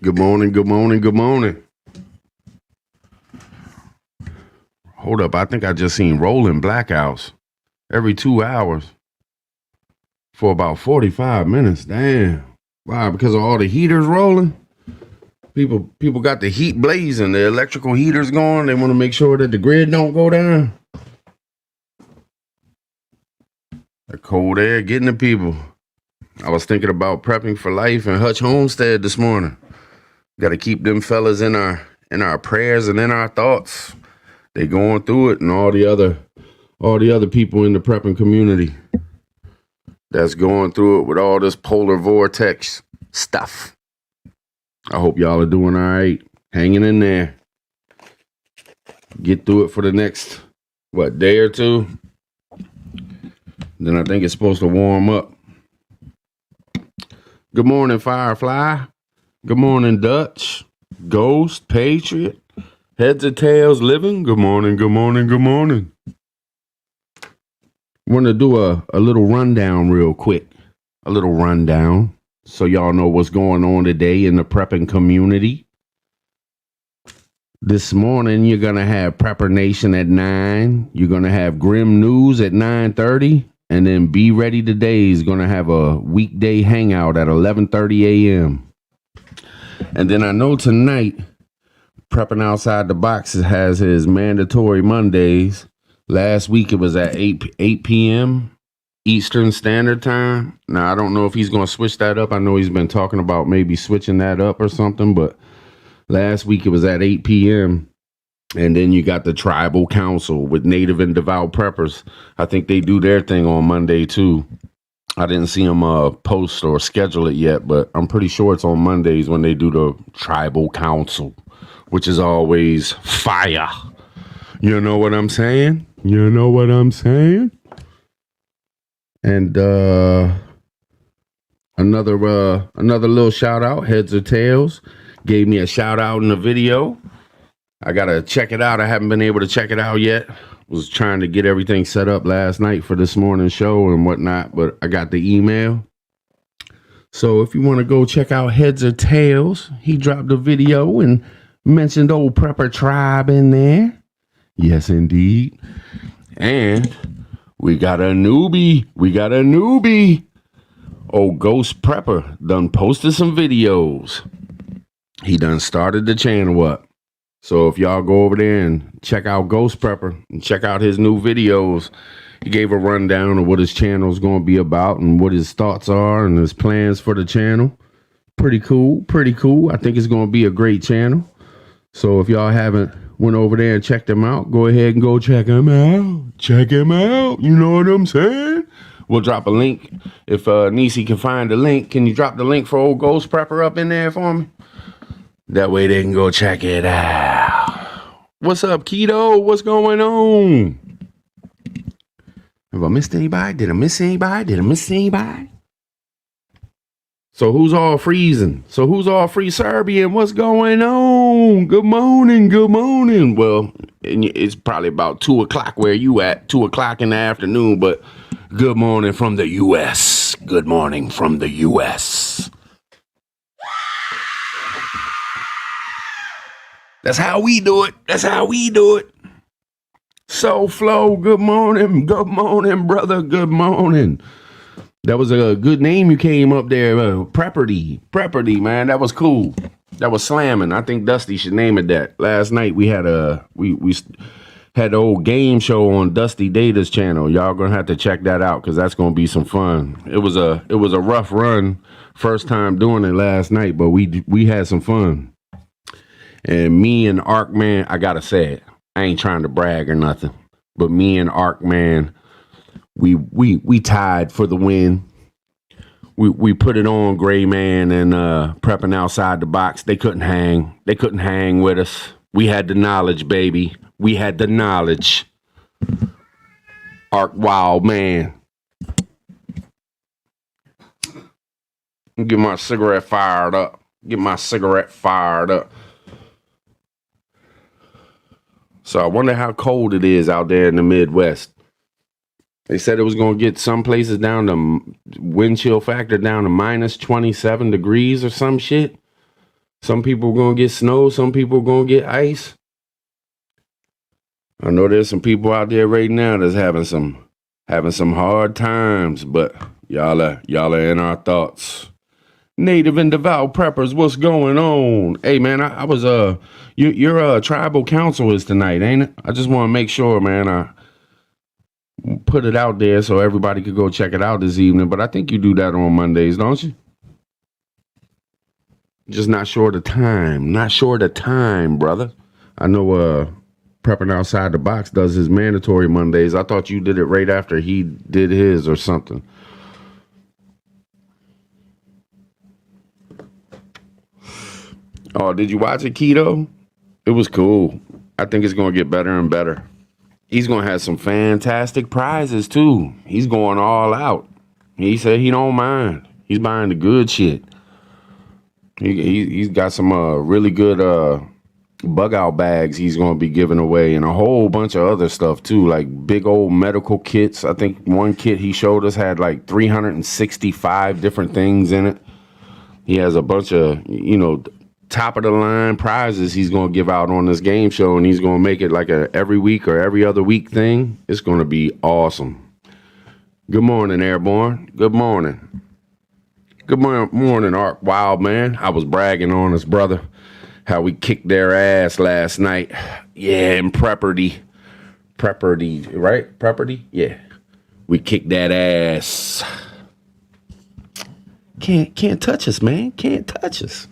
Good morning, good morning, good morning. Hold up, I think I just seen rolling blackouts every 2 hours for about 45 minutes. Damn. Wow, because of all the heaters rolling. People got the heat blazing, the electrical heaters going. They want to make sure that the grid don't go down. The cold air getting the people. I was thinking about prepping for life in Hutch Homestead this morning. Got to keep them fellas in our prayers and in our thoughts. They going through it, and all the other people in the prepping community that's going through it with all this polar vortex stuff. I hope y'all are doing all right, hanging in there. Get through it for the next day or two. Then I think it's supposed to warm up. Good morning, Firefly. Good morning, Dutch, Ghost, Patriot, Heads or Tails Living. Good morning, good morning, good morning. Want to do a little rundown real quick. A little rundown so y'all know what's going on today in the prepping community. This morning, you're going to have Prepper Nation at 9. You're going to have Grim News at 9:30. And then Be Ready Today is going to have a weekday hangout at 11:30 a.m. And then I know tonight, Prepping Outside the Box has his mandatory Mondays. Last week, it was at 8 p.m. Eastern Standard Time. Now, I don't know if he's going to switch that up. I know he's been talking about maybe switching that up or something, but last week it was at 8 p.m. And then you got the Tribal Council with Native and Devout Preppers. I think they do their thing on Monday, too. I didn't see them post or schedule it yet, but I'm pretty sure it's on Mondays when they do the Tribal Council, which is always fire. You know what I'm saying? You know what I'm saying? And another little shout out, Heads or Tails, gave me a shout out in the video. I gotta check it out. I haven't been able to check it out yet. Was trying to get everything set up last night for this morning's show and whatnot, but I got the email. So if you want to go check out Heads or Tails, he dropped a video and mentioned old Prepper Tribe in there. Yes, indeed. And we got a newbie. Old Ghost Prepper done posted some videos. He done started the channel up. So if y'all go over there and check out Ghost Prepper and check out his new videos, he gave a rundown of what his channel is going to be about and what his thoughts are and his plans for the channel. Pretty cool. I think it's going to be a great channel. So if y'all haven't went over there and checked him out, go ahead and go check him out. Check him out. You know what I'm saying? We'll drop a link. If Nisi can find the link, can you drop the link for old Ghost Prepper up in there for me? That way they can go check it out. What's up, Keto? What's going on? Have I missed anybody? Did I miss anybody? So who's all freezing? Who's all free Serbian? What's going on? Good morning. Well, it's probably about 2 o'clock where you at, 2 o'clock in the afternoon, but good morning from the U.S. Good morning from the U.S. That's how we do it. So Flo, good morning, brother, good morning. That was a good name you came up there, Prepperty, man. That was cool. That was slamming. I think Dusty should name it that. Last night we had we had the old game show on Dusty Data's channel. Y'all gonna have to check that out because that's gonna be some fun. It was a rough run, first time doing it last night, but we had some fun. And me and Arkman, I gotta say it, I ain't trying to brag or nothing, but me and Arkman, we tied for the win. We put it on Gray Man and Prepping Outside the Box. They couldn't hang with us. We had the knowledge, baby. We had the knowledge. Ark Wild Man. Get my cigarette fired up. So I wonder how cold it is out there in the Midwest. They said it was going to get some places down to wind chill factor down to minus 27 degrees or some shit. Some people gonna get snow, some people gonna get ice. I know there's some people out there right now that's having some hard times, but y'all are in our thoughts. Native and devout preppers, what's going on? Hey man, I was your tribal council is tonight, ain't it? I just want to make sure, man. I put it out there so everybody could go check it out this evening. But I think you do that on Mondays, don't you? Just not sure the time. Not sure the time, brother. I know Prepping Outside the Box does his mandatory Mondays. I thought you did it right after he did his or something. Oh, did you watch it, Keto? It was cool. I think it's going to get better and better. He's going to have some fantastic prizes, too. He's going all out. He said he don't mind. He's buying the good shit. He's got some really good bug out bags he's going to be giving away and a whole bunch of other stuff, too, like big old medical kits. I think one kit he showed us had like 365 different things in it. He has a bunch of, top of the line prizes he's going to give out on this game show, and he's going to make it like a every week or every other week thing. It's going to be awesome. Good morning, Airborne. Good morning. Good morning, Ark Wild Man. I was bragging on us, brother, how we kicked their ass last night. Yeah, in Prepperty, right? Prepperty? Yeah. We kicked that ass. Can't touch us, man. Can't touch us.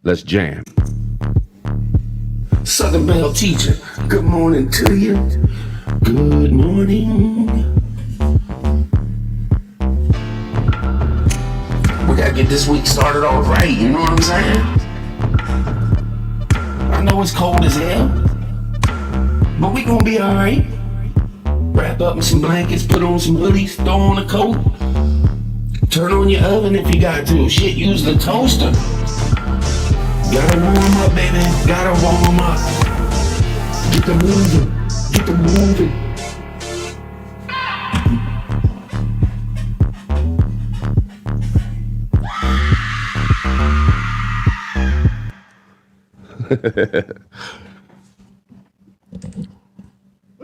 Let's jam. Southern Belle teacher, good morning to you. Good morning. We gotta get this week started off right, you know what I'm saying? I know it's cold as hell, but we gonna be alright. Wrap up in some blankets, put on some hoodies, throw on a coat. Turn on your oven if you got to. Shit, use the toaster. Gotta warm up, baby. Gotta warm up. Get the moving. Get the moving.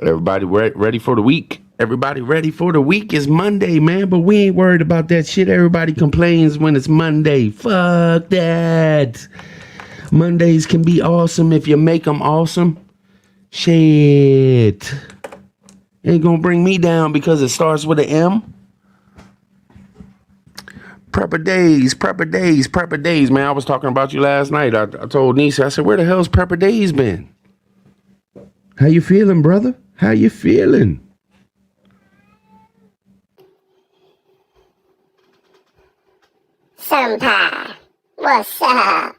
Everybody ready for the week? Everybody ready for the week? It's Monday, man, but we ain't worried about that shit. Everybody complains when it's Monday. Fuck that. Mondays can be awesome if you make them awesome. Shit. Ain't gonna bring me down because it starts with an M. Prepper days, man. I was talking about you last night. I told Nisha, I said, where the hell's Prepper Days been? How you feeling, brother? How you feeling? Senpai, what's up?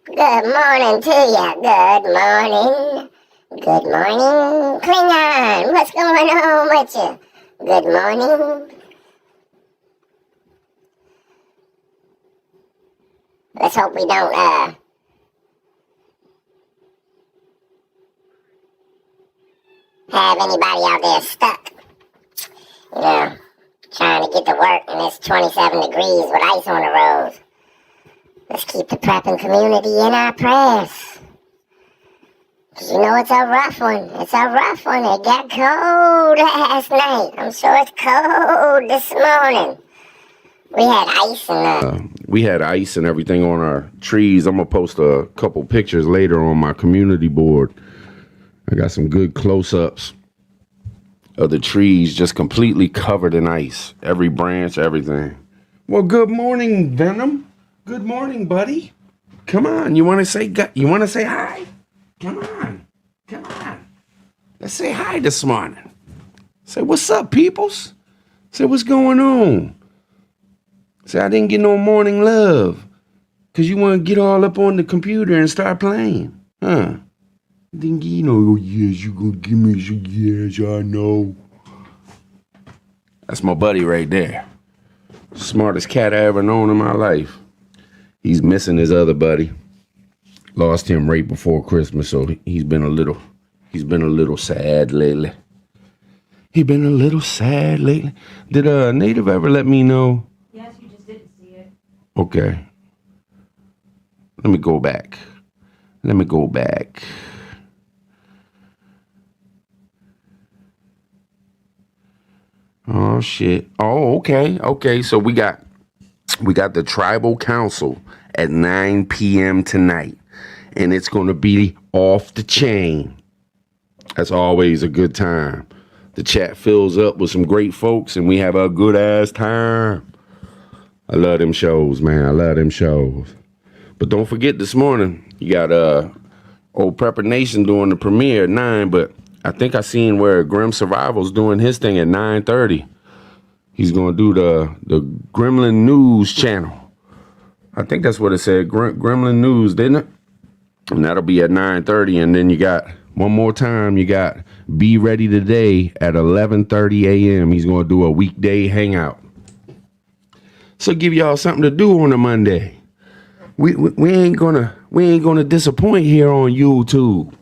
Good morning to ya. Good morning. Good morning, Klingon. What's going on with you? Good morning. Let's hope we don't, have anybody out there stuck. Trying to get to work and it's 27 degrees with ice on the roads. Let's keep the prepping community in our prayers. Cause it's a rough one. It's a rough one. It got cold last night. I'm sure it's cold this morning. We had ice and everything on our trees. I'm gonna post a couple pictures later on my community board. I got some good close-ups of the trees just completely covered in ice. Every branch, everything. Well, good morning, Venom. Good morning, buddy. Come on, you want to say hi? Come on. Let's say hi this morning. Say, what's up, peoples? Say, what's going on? Say, I didn't get no morning love. Because you want to get all up on the computer and start playing. Huh? Then, oh, yes, you going to give me some, yes, I know. That's my buddy right there. Smartest cat I ever known in my life. He's missing his other buddy. Lost him right before Christmas, so he's been a little sad lately. Did Native ever let me know? Yes, you just didn't see it. Okay. Let me go back. Let me go back. Oh shit. Oh, okay. Okay. So we got the tribal council at 9 p.m. tonight. And it's gonna be off the chain. That's always a good time. The chat fills up with some great folks and we have a good ass time. I love them shows, man. I love them shows. But don't forget this morning, you got Old Prepper Nation doing the premiere at 9, but I think I seen where Grim Survival's doing his thing at 9:30. He's gonna do the Gremlin News channel. I think that's what it said, Gremlin News, didn't it? And that'll be at 9:30, and then you got one more time. You got Be Ready Today at 11:30 a.m. He's gonna do a weekday hangout. So give y'all something to do on a Monday. We ain't gonna disappoint here on YouTube.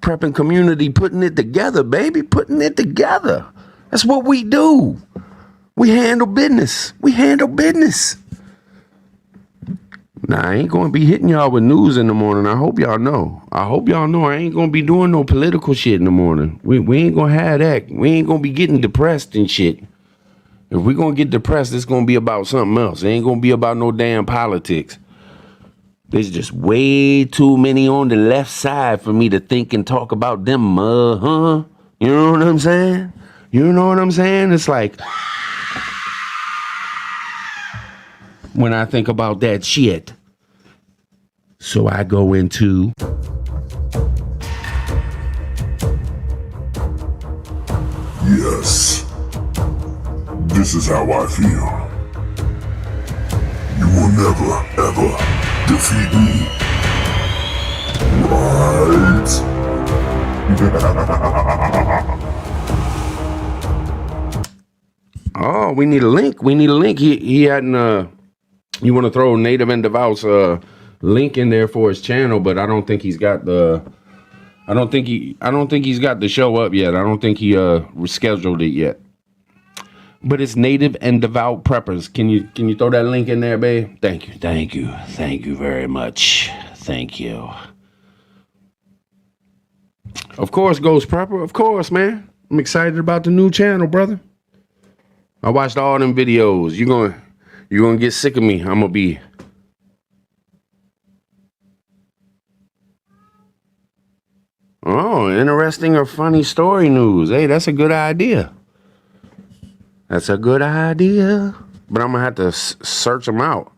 Prepping community putting it together, baby, putting it together. That's what we do. We handle business. We handle business. Nah, I ain't gonna be hitting y'all with news in the morning. I hope y'all know. I ain't gonna be doing no political shit in the morning. We ain't gonna have that. We ain't gonna be getting depressed and shit. If we gonna get depressed, it's gonna be about something else. It ain't gonna be about no damn politics. There's just way too many on the left side for me to think and talk about them, huh? You know what I'm saying? You know what I'm saying? It's like when I think about that shit. So I go into yes, this is how I feel. You will never, ever defeat me. Right? Oh, we need a link. He hadn't you want to throw Native and Devout's link in there for his channel, but I don't think he's got the he's got the show up yet. I don't think he rescheduled it yet. But it's Native and Devout Preppers. Can you throw that link in there, babe? Thank you very much. Thank you. Of course, Ghost Prepper. Of course, man. I'm excited about the new channel, brother. I watched all them videos. You're gonna get sick of me. I'm gonna be. Oh, interesting or funny story news. Hey, that's a good idea. That's a good idea. But I'm gonna have to search them out.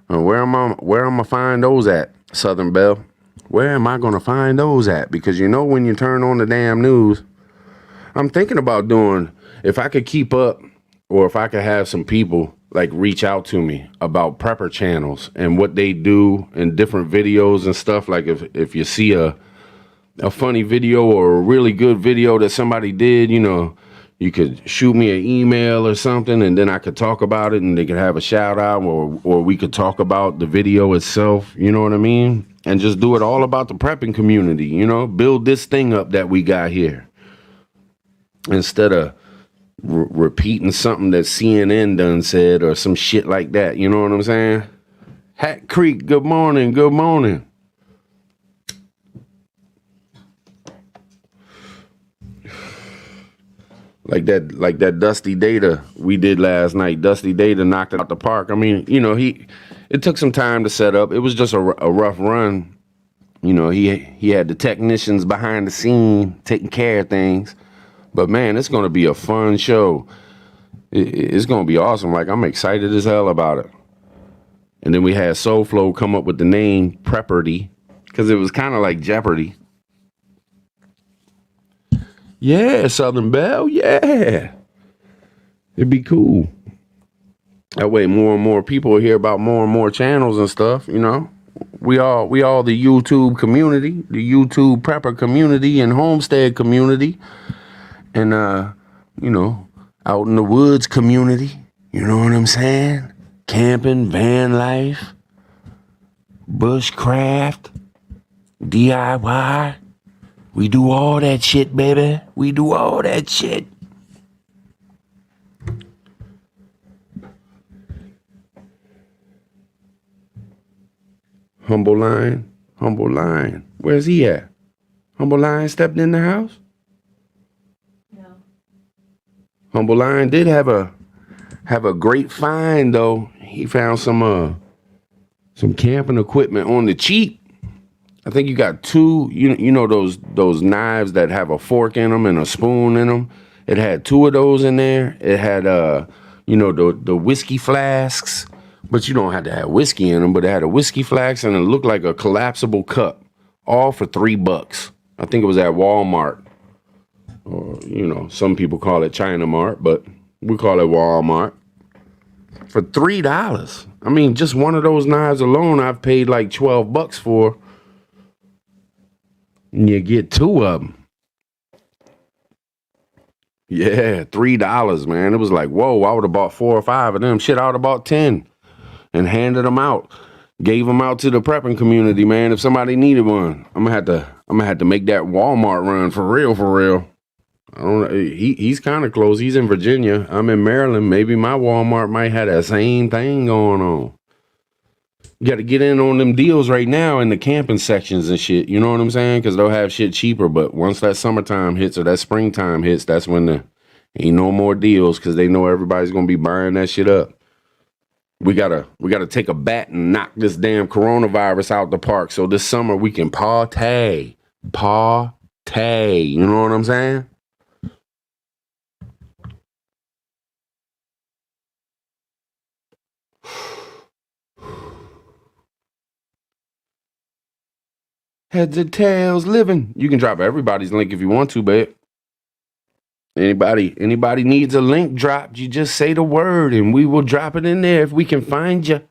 Where am I gonna find those at, Southern Belle? Where am I gonna find those at? Because you know when you turn on the damn news, I'm thinking about doing, if I could keep up, or if I could have some people like reach out to me about prepper channels and what they do in different videos and stuff. Like if you see a funny video or a really good video that somebody did, you know, you could shoot me an email or something, and then I could talk about it, and they could have a shout out, or we could talk about the video itself. You know what I mean? And just do it all about the prepping community. You know, build this thing up that we got here instead of repeating something that CNN done said or some shit like that. You know what I'm saying? Hat Creek, good morning. Good morning. Like that Dusty Data we did last night. Dusty Data knocked it out the park. I mean, you know, it took some time to set up. It was just a rough run. You know, he had the technicians behind the scene taking care of things. But man, it's going to be a fun show. It's going to be awesome. Like, I'm excited as hell about it. And then we had Soulflow come up with the name Prepperty, because it was kind of like Jeopardy. Yeah, Southern Belle, yeah. It'd be cool. That way more and more people will hear about more and more channels and stuff, you know. We all the YouTube community, the YouTube prepper community and homestead community. And you know, out in the woods community, you know what I'm saying? Camping, van life, bushcraft, DIY. We do all that shit, baby. We do all that shit. Humble Lion. Humble Lion. Where's he at? Humble Lion stepped in the house? No. Humble Lion did have a great find though. He found some camping equipment on the cheap. I think you got two, you know those knives that have a fork in them and a spoon in them. It had two of those in there. It had the whiskey flasks, but you don't have to have whiskey in them. But it had a whiskey flask and it looked like a collapsible cup, all for $3. I think it was at Walmart, or some people call it China Mart, but we call it Walmart. For $3. I mean, just one of those knives alone, I've paid like $12 for. And you get two of them. Yeah, $3, man. It was like, whoa, I would have bought 4 or 5 of them. Shit, I would have bought 10 and handed them out. Gave them out to the prepping community, man. If somebody needed one, I'm gonna have to make that Walmart run for real, for real. I don't know. He's kind of close. He's in Virginia. I'm in Maryland. Maybe my Walmart might have that same thing going on. You got to get in on them deals right now in the camping sections and shit. You know what I'm saying? Because they'll have shit cheaper. But once that summertime hits or that springtime hits, that's when ain't no more deals because they know everybody's going to be buying that shit up. We gotta take a bat and knock this damn coronavirus out the park so this summer we can party. You know what I'm saying? Heads and tails living. You can drop everybody's link if you want to, babe. Anybody needs a link dropped, you just say the word and we will drop it in there if we can find you.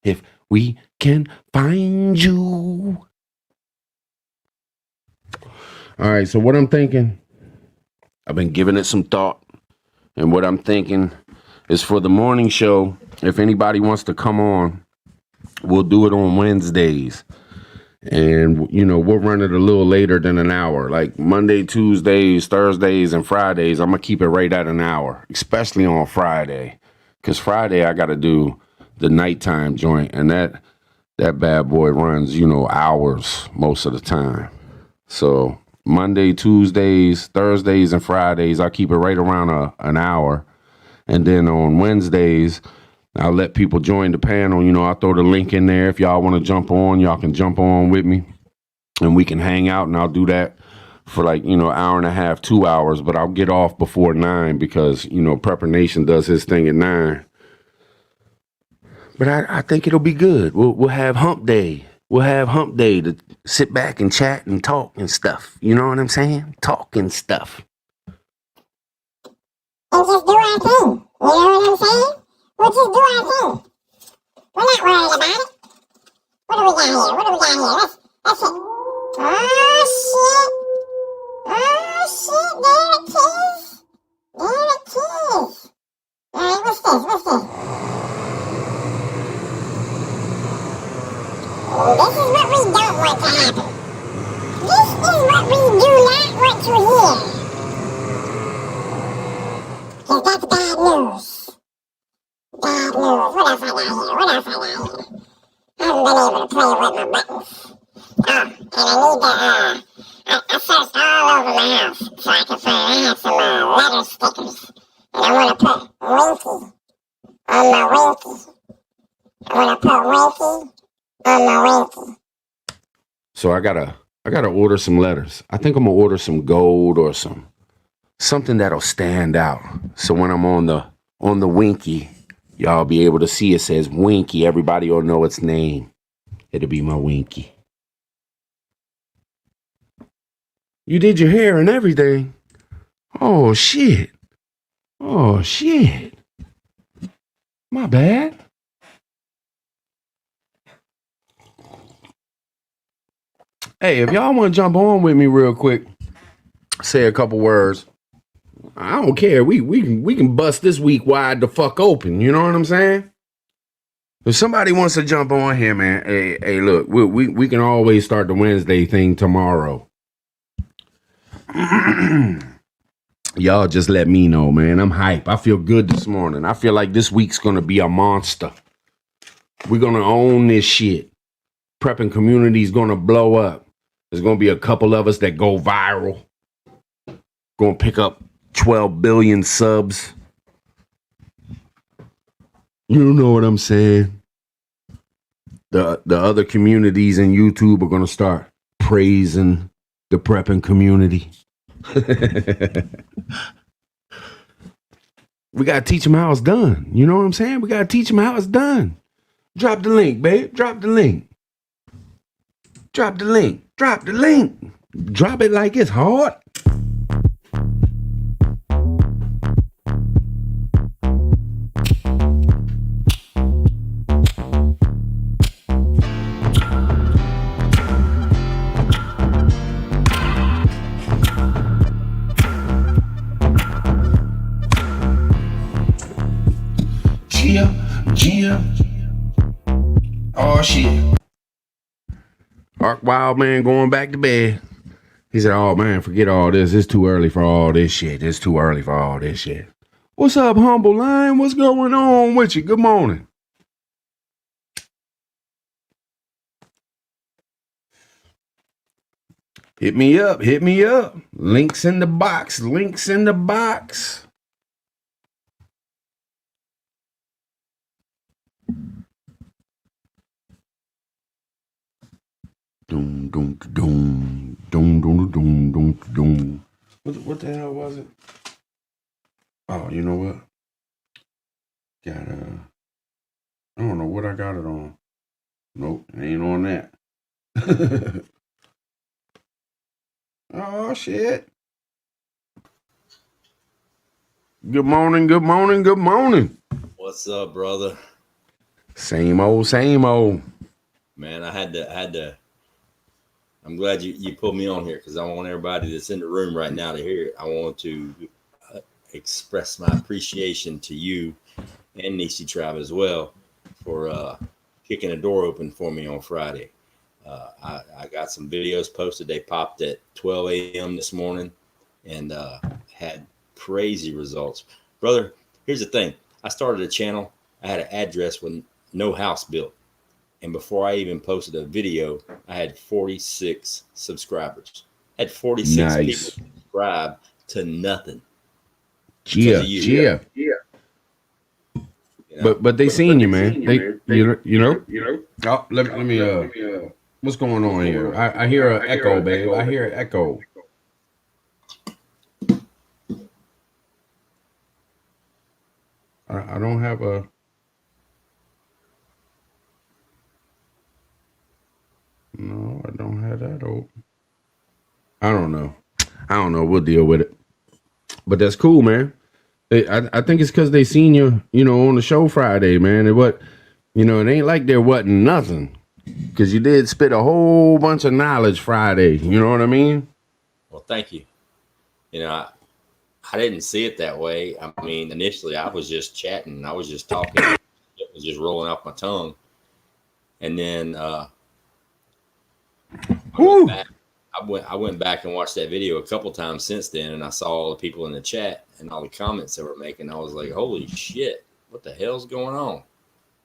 If we can find you. All right, so what I'm thinking, I've been giving it some thought. And what I'm thinking is for the morning show, if anybody wants to come on, we'll do it on Wednesdays. And, we'll run it a little later than an hour. Like Monday, Tuesdays, Thursdays, and Fridays, I'm going to keep it right at an hour, especially on Friday. Because Friday, I got to do the nighttime joint. And that bad boy runs, hours most of the time. So Monday, Tuesdays, Thursdays, and Fridays, I keep it right around an hour. And then on Wednesdays, I'll let people join the panel. I'll throw the link in there. If y'all want to jump on, y'all can jump on with me and we can hang out, and I'll do that for like, hour and a half, 2 hours, but I'll get off before 9 because, Prepper Nation does his thing at 9. But I think it'll be good. We'll have hump day. We'll have hump day to sit back and chat and talk and stuff. You know what I'm saying? Talk and stuff. And just do our thing. You know what I'm saying? We'll just do our thing. We're not worried about it. What do we got here? Let's it. Oh, shit. There it is. All right, what's this? This is what we don't want to happen. This is what we do not want to hear. Because that's bad news. Bad news. What else I got here? I haven't been able to play with my buttons. Oh, and I need I searched all over my house so I could find, I had some letter stickers. And I want to put Winky on my Winky. So I gotta order some letters. I think I'm gonna order some gold or something that'll stand out. So when I'm on the Winky, y'all be able to see it says Winky. Everybody will know its name. It'll be my Winky. You did your hair and everything. Oh shit. My bad. Hey, if y'all want to jump on with me real quick, say a couple words. I don't care. We can bust this week wide the fuck open. You know what I'm saying? If somebody wants to jump on here, man, hey, look, we can always start the Wednesday thing tomorrow. Y'all just let me know, man. I'm hype. I feel good this morning. I feel like this week's gonna be a monster. We're gonna own this shit. prepping community is going to blow up. There's going to be a couple of us that go viral. Going to pick up 12 billion subs. You know what I'm saying? The other communities in YouTube are going to start praising the prepping community. We got to teach them how it's done. You know what I'm saying? We got to teach them how it's done. Drop the link, babe. Drop the link. Drop the link. Drop the link. Drop it like it's hard. Gia. Oh, shit. Ark Wild Man going back to bed. He said, oh, man, forget all this. It's too early for all this shit. It's too early for all this shit. What's up, Humble Line? What's going on with you? Good morning. Hit me up. Hit me up. Links in the box. Links in the box. Doom, doom, doom, doom, doom, doom, doom, doom. What the hell was it? Oh, you know what? Got I don't know what I got it on. Nope, it ain't on that. Oh shit. Good morning, good morning, good morning. What's up, brother? Same old, same old. Man, I had to. I'm glad you put me on here because I want everybody that's in the room right now to hear it. I want to express my appreciation to you and Nisi Tribe as well for kicking the door open for me on Friday. I got some videos posted. They popped at 12 a.m. this morning and had crazy results. Brother, here's the thing. I started a channel. I had an address with no house built. And before I even posted a video, I had 46 subscribers. I had 46 people subscribe to nothing. Yeah. You know? But they seen you, man. You know. Oh, let me what's going on here? I hear an echo, babe. I hear an echo. I don't have a. No, I don't have that open. I don't know. We'll deal with it. But that's cool, man. I think it's because they seen you, on the show Friday, man. It ain't like there wasn't nothing. Because you did spit a whole bunch of knowledge Friday. You know what I mean? Well, thank you. I didn't see it that way. I mean, initially I was just chatting. I was just talking. It was just rolling off my tongue. And then I went back and watched that video a couple times since then, and I saw all the people in the chat and all the comments they were making. I was like, holy shit, what the hell's going on?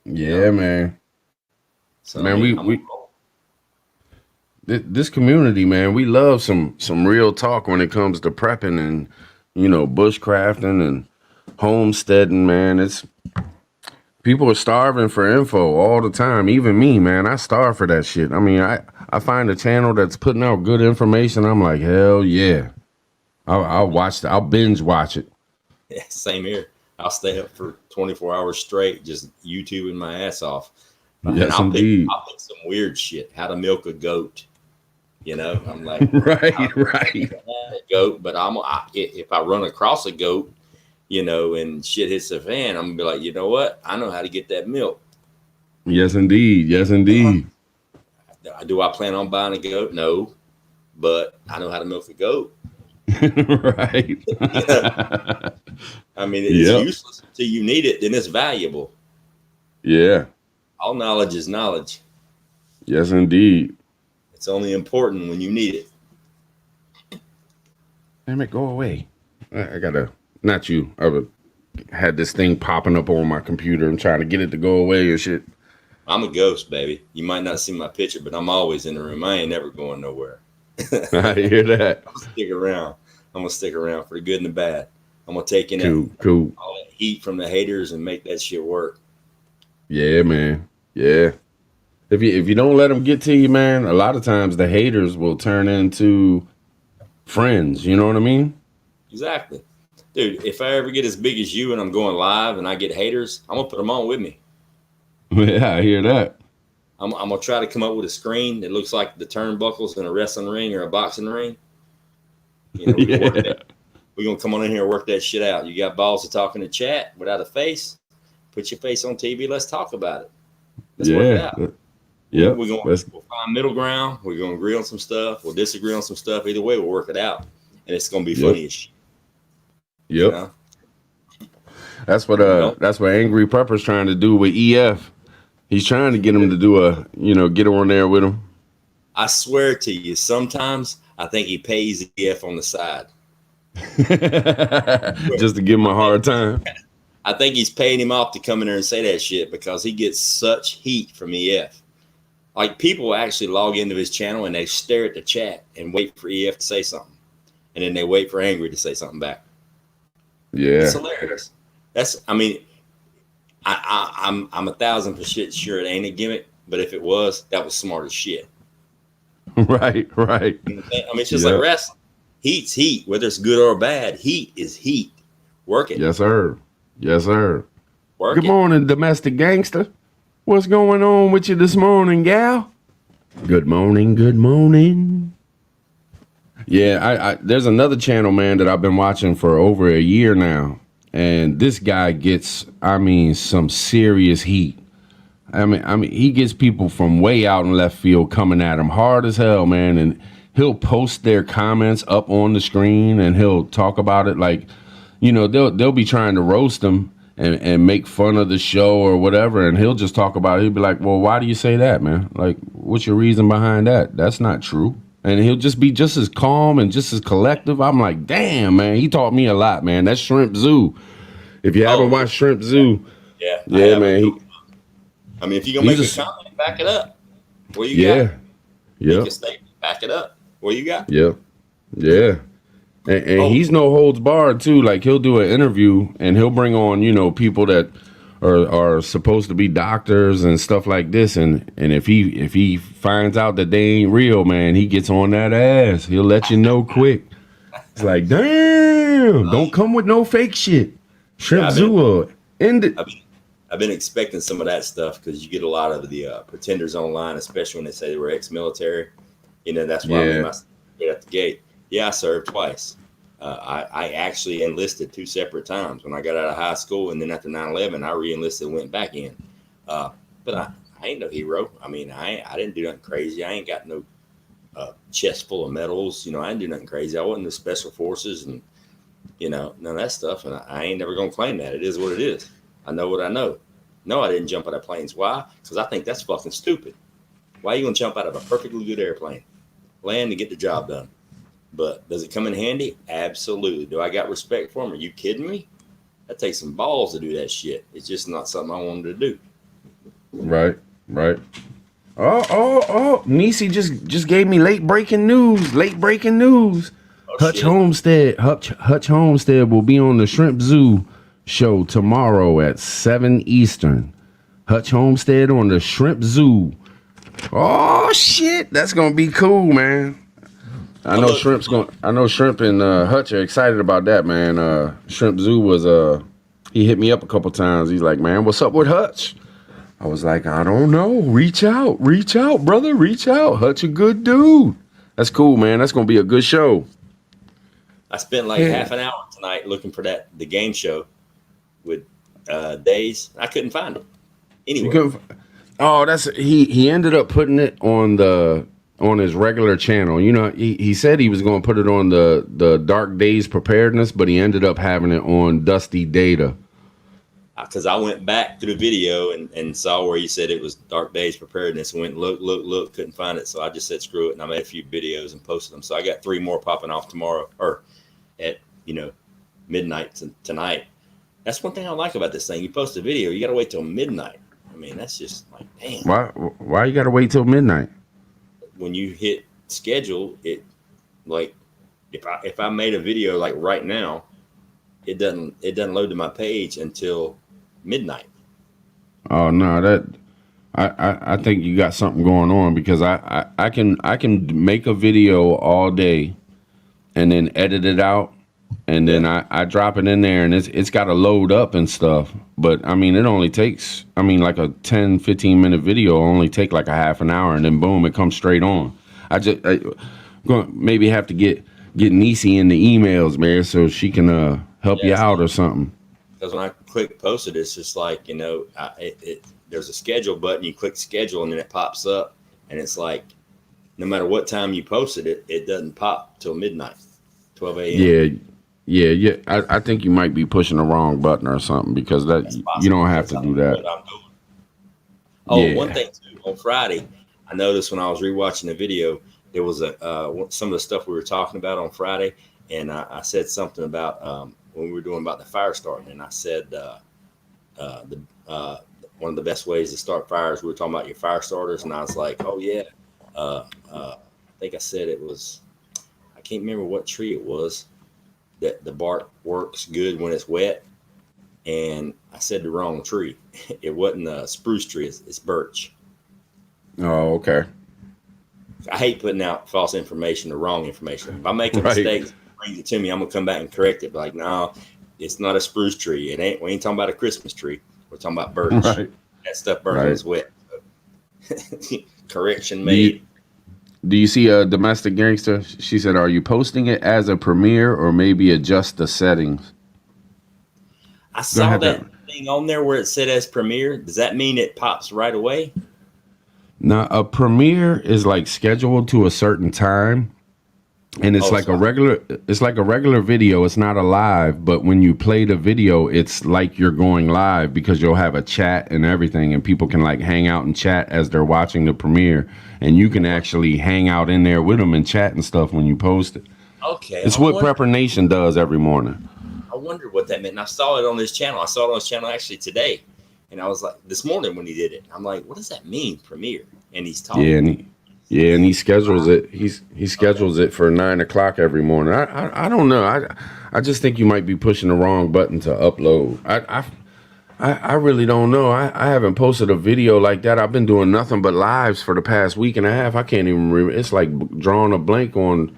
Yeah, man. So, man, this community, man, we love some real talk when it comes to prepping and, bushcrafting and homesteading, man. It's people are starving for info all the time. Even me, man, I starve for that shit. I mean, I find a channel that's putting out good information. I'm like, hell yeah. I'll watch I'll binge watch it. Yeah, same here. I'll stay up for 24 hours straight, just YouTubing my ass off. Yes, indeed. I'll pick some weird shit. How to milk a goat. I'm like, right. A goat, but if I run across a goat, and shit hits the fan, I'm gonna be like, you know what? I know how to get that milk. Yes, indeed. Yes, indeed. Do I plan on buying a goat? No, but I know how to milk a goat. Right. I mean, it's useless until you need it. Then it's valuable. Yeah. All knowledge is knowledge. Yes, indeed. It's only important when you need it. Damn it, go away. I gotta, not you. I had this thing popping up on my computer. I'm trying to get it to go away and shit. I'm a ghost, baby. You might not see my picture, but I'm always in the room. I ain't never going nowhere. I hear that. I'll stick around. I'm gonna stick around for the good and the bad. I'm gonna take in Cool. all that heat from the haters and make that shit work. Yeah, man. Yeah. If you don't let them get to you, man, a lot of times the haters will turn into friends. You know what I mean? Exactly. Dude, if I ever get as big as you and I'm going live and I get haters, I'm gonna put them on with me. Yeah, I hear that. I'm gonna try to come up with a screen that looks like the turnbuckles in a wrestling ring or a boxing ring. You know, we're gonna come on in here and work that shit out. You got balls to talk in the chat without a face? Put your face on TV. Let's talk about it. Let's work it out. Yeah. We'll find middle ground. We're gonna agree on some stuff. We'll disagree on some stuff. Either way, we'll work it out, and it's gonna be funny as shit. Yep. You know? That's what Angry Pepper's trying to do with EF. He's trying to get him to get on there with him. I swear to you, sometimes I think he pays EF on the side. Just to give him a hard time. I think he's paying him off to come in there and say that shit because he gets such heat from EF. Like, people actually log into his channel and they stare at the chat and wait for EF to say something. And then they wait for Angry to say something back. Yeah. It's hilarious. I'm 1,000% sure it ain't a gimmick, but if it was, that was smart as shit. Right. I mean, it's just like wrestling. Heat's heat, whether it's good or bad. Heat is heat. Work it. Yes, sir. Work Good morning, domestic gangster. What's going on with you this morning, gal? Good morning. Yeah, there's another channel, man, that I've been watching for over a year now. And this guy gets, some serious heat. He gets people from way out in left field coming at him hard as hell, man. And he'll post their comments up on the screen and he'll talk about it like, they'll be trying to roast him and make fun of the show or whatever. And he'll just talk about it. He'll be like, well, why do you say that, man? Like, what's your reason behind that? That's not true. And he'll just be just as calm and just as collective. I'm like, damn, man, he taught me a lot, man. That's Shrimp Zoo. If you haven't watched Shrimp Zoo, yeah, man. If you're going to make a comment, back it up. What you got? Yeah. Make a statement, back it up. What you got? Yeah. And he's no holds barred, too. Like, he'll do an interview and he'll bring on, people that are supposed to be doctors and stuff like this. And if he finds out that they ain't real, man, he gets on that ass. He'll let you know quick. It's like, damn, don't come with no fake shit. Shrimp Zoo, end it. I've been expecting some of that stuff because you get a lot of the pretenders online, especially when they say they were ex-military. That's why I made my right at the gate. Yeah, I served twice. I actually enlisted 2 separate times when I got out of high school, and then after 9/11, I re-enlisted and went back in. But I ain't no hero. I didn't do nothing crazy. I ain't got no chest full of medals. I didn't do nothing crazy. I wasn't the special forces and none of that stuff. And I ain't never gonna claim that. It is what it is. I know what I know. No, I didn't jump out of planes. Why? Because I think that's fucking stupid. Why are you gonna jump out of a perfectly good airplane? Land to get the job done. But does it come in handy? Absolutely. Do I got respect for him? Are you kidding me? That takes some balls to do that shit. It's just not something I wanted to do. Right. Oh, Niecy just gave me late breaking news. Oh, Hutch Homestead will be on the Shrimp Zoo show tomorrow at 7 Eastern. Hutch Homestead on the Shrimp Zoo. Oh shit, that's gonna be cool, man. I know Shrimp and Hutch are excited about that, man. Shrimp Zoo was he hit me up a couple times. He's like, man, what's up with Hutch? I was like, I don't know. Reach out, brother. Reach out. Hutch a good dude. That's cool, man. That's gonna be a good show. I spent half an hour tonight looking for the game show with Days. I couldn't find it anyway. He ended up putting it on his regular channel. He said he was going to put it on the Dark Days Preparedness, but he ended up having it on Dusty Data. Because I went back to the video and saw where he said it was Dark Days Preparedness. Went look, couldn't find it. So I just said screw it, and I made a few videos and posted them. So I got 3 more popping off tomorrow or at midnight tonight. That's one thing I like about this thing. You post a video, you got to wait till midnight. mean, that's just like, damn. Why you got to wait till midnight? When you hit schedule, it like if I made a video like right now, it doesn't load to my page until midnight. Oh no, that I think you got something going on because I can make a video all day and then edit it out and then I drop it in there and it's got to load up and stuff. But I mean, it only takes, I mean, like a 10-15 minute video will only take like a half an hour and then boom, it comes straight on. I gonna maybe have to get Niecy in the emails, man, so she can help you out or something. Because when I click posted, it's just like, you know, there's a schedule button. You click schedule and then it pops up, and it's like, no matter what time you posted it, it doesn't pop till midnight, 12 a.m. Yeah. I think you might be pushing the wrong button or something because that you don't have to do that. One thing too, on Friday, I noticed when I was rewatching the video, there was some of the stuff we were talking about on Friday, and I said something about when we were doing about the fire starting, and I said one of the best ways to start fires, we were talking about your fire starters, and I was like, oh yeah, I think I said it was, I can't remember what tree it was, that the bark works good when it's wet, and I said the wrong tree. It wasn't a spruce tree, it's birch. Oh, okay. I hate putting out false information or wrong information. If I make a mistake, brings it to me, I'm gonna come back and correct it. Like, no, it's not a spruce tree. We ain't talking about a Christmas tree. We're talking about birch. Right. That stuff burns when it's wet. So, correction made. Do you see a domestic gangster? She said, "Are you posting it as a premiere or maybe adjust the settings?" I saw that thing on there where it said as premiere. Does that mean it pops right away? Now, a premiere is like scheduled to a certain time, and it's like a regular video. It's not a live, but when you play the video, it's like you're going live because you'll have a chat and everything, and people can like hang out and chat as they're watching the premiere, and you can actually hang out in there with them and chat and stuff when you post it. Okay, it's what Prepper Nation does every morning. I wondered what that meant, and I saw it on his channel. I saw it on his channel actually today. And I was like, this morning when he did it, I'm like, what does that mean, premiere? And he's talking. Yeah, and he schedules it. He schedules it for 9 o'clock every morning. I don't know. I just think you might be pushing the wrong button to upload. I really don't know. I haven't posted a video like that. I've been doing nothing but lives for the past week and a half. I can't even remember. It's like drawing a blank on.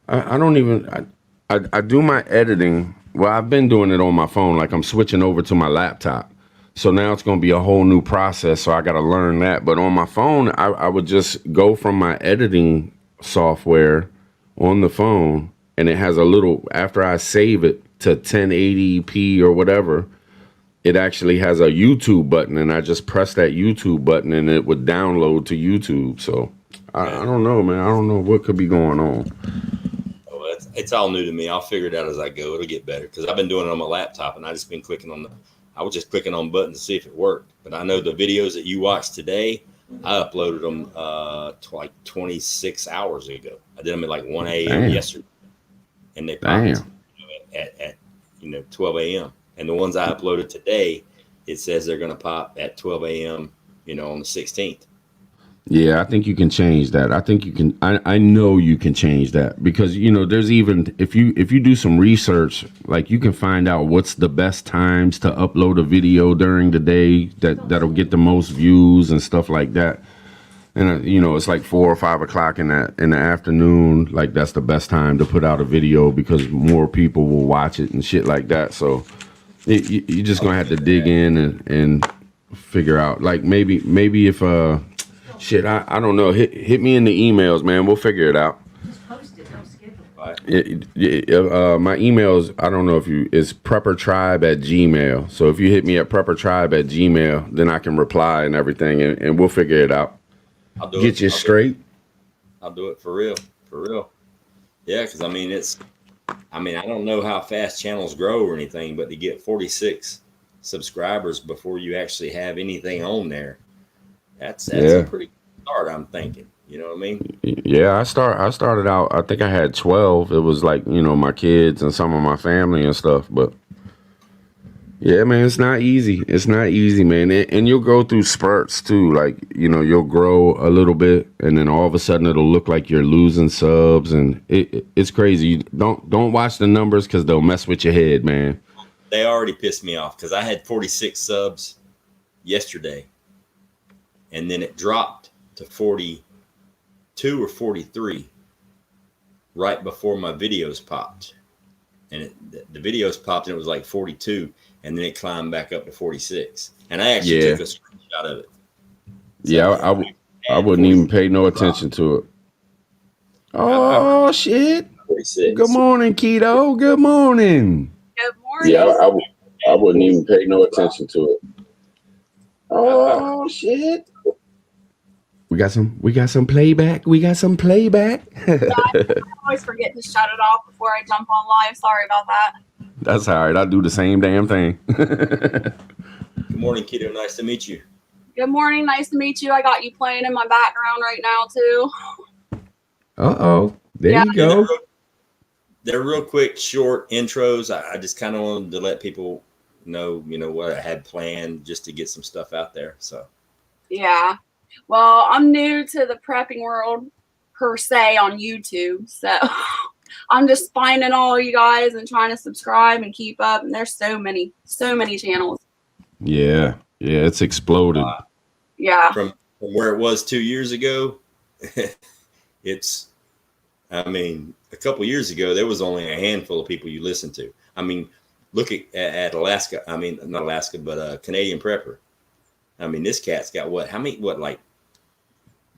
I don't even. I do my editing. Well, I've been doing it on my phone. Like I'm switching over to my laptop. So now it's going to be a whole new process. So I got to learn that. But on my phone, I would just go from my editing software on the phone. And it has a little, after I save it to 1080p or whatever, it actually has a YouTube button. And I just press that YouTube button and it would download to YouTube. So I don't know, man. I don't know what could be going on. Oh, it's all new to me. I'll figure it out as I go. It'll get better because I've been doing it on my laptop and I just been clicking on I was just clicking on buttons to see if it worked. But I know the videos that you watched today, I uploaded them like 26 hours ago. I did them at like 1 a.m. yesterday. And they popped at 12 a.m. And the ones I uploaded today, it says they're going to pop at 12 a.m., on the 16th. Yeah, I think you can change that. I think you can. I know you can change that because there's even if you do some research, like you can find out what's the best times to upload a video during the day that'll get the most views and stuff like that. And it's like 4 or 5 o'clock in the afternoon. Like that's the best time to put out a video because more people will watch it and shit like that. So you're just gonna have to dig in and figure out. Like maybe if shit, I don't know. Hit me in the emails, man. We'll figure it out. Just post it, don't schedule. My emails, I don't know if it's preppertribe@gmail. So if you hit me at preppertribe@gmail, then I can reply and everything, and we'll figure it out. I'll do Get you straight. I'll do it for real. Yeah, because I don't know how fast channels grow or anything, but to get 46 subscribers before you actually have anything on there, that's a pretty good start, I'm thinking. You know what I mean? Yeah, I started out, I think I had 12. It was like, my kids and some of my family and stuff, but Yeah, man, it's not easy. It's not easy, man. And you'll go through spurts too. Like, you'll grow a little bit and then all of a sudden it'll look like you're losing subs and it's crazy. Don't watch the numbers because they'll mess with your head, man. They already pissed me off because I had 46 subs yesterday. And then it dropped to 42 or 43 right before my videos popped. And the videos popped and it was like 42. And then it climbed back up to 46. And I actually took a screenshot of it. So yeah, I wouldn't even pay no attention to it. Oh, shit. 46. Good morning, Keto. Good morning. Good morning. Yeah, I wouldn't even pay no attention to it. Oh, shit. We got some playback. We got some playback. I always forget to shut it off before I jump on live. Sorry about that. That's all right. I do the same damn thing. Good morning, Keto. Nice to meet you. Good morning. Nice to meet you. I got you playing in my background right now, too. Uh-oh. There you go. They're real quick, short intros. I just kind of wanted to let people know, what I had planned just to get some stuff out there. So, Yeah. Well, I'm new to the prepping world per se on YouTube. So I'm just finding all you guys and trying to subscribe and keep up. And there's so many channels. Yeah. Yeah, it's exploded. Yeah. From where it was 2 years ago, a couple years ago, there was only a handful of people you listened to. I mean, look at Alaska. I mean, not Alaska, but Canadian Prepper. I mean, this cat's got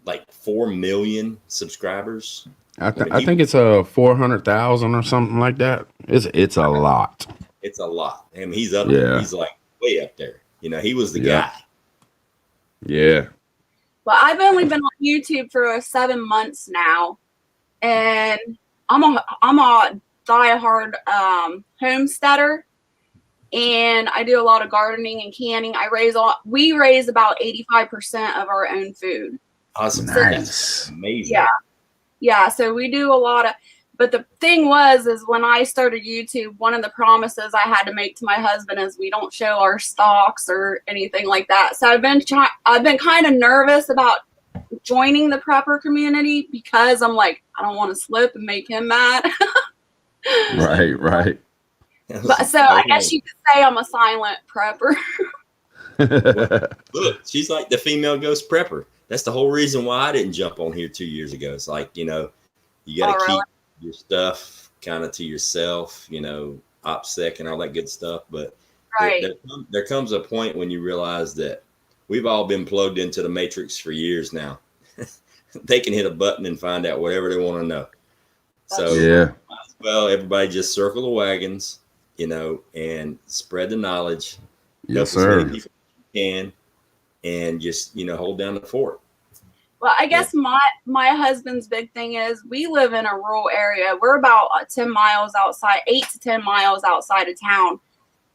like 4 million subscribers. I think it's 400,000 or something like that. It's a lot. It's a lot. I mean, he's up there. He's like way up there. He was the guy. Yeah. Well, I've only been on YouTube for 7 months now, and I'm a diehard homesteader, and I do a lot of gardening and canning. We raise about 85% of our own food. Awesome. Nice. Amazing. Yeah. So we do a lot of. But the thing is when I started YouTube, one of the promises I had to make to my husband is we don't show our stocks or anything like that. So I've been kind of nervous about joining the prepper community because I'm like, I don't want to slip and make him mad. Right. But so I guess you could say I'm a silent prepper. Look, she's like the female ghost prepper. That's the whole reason why I didn't jump on here 2 years ago. It's like, you got to keep your stuff kind of to yourself, OPSEC and all that good stuff. But there comes a point when you realize that we've all been plugged into the matrix for years now. They can hit a button and find out whatever they want to know. Well, everybody just circle the wagons, and spread the knowledge. Yes, sir. As many people as you can, and just, hold down the fort. Well, I guess my husband's big thing is we live in a rural area. We're about 8 to 10 miles outside of town.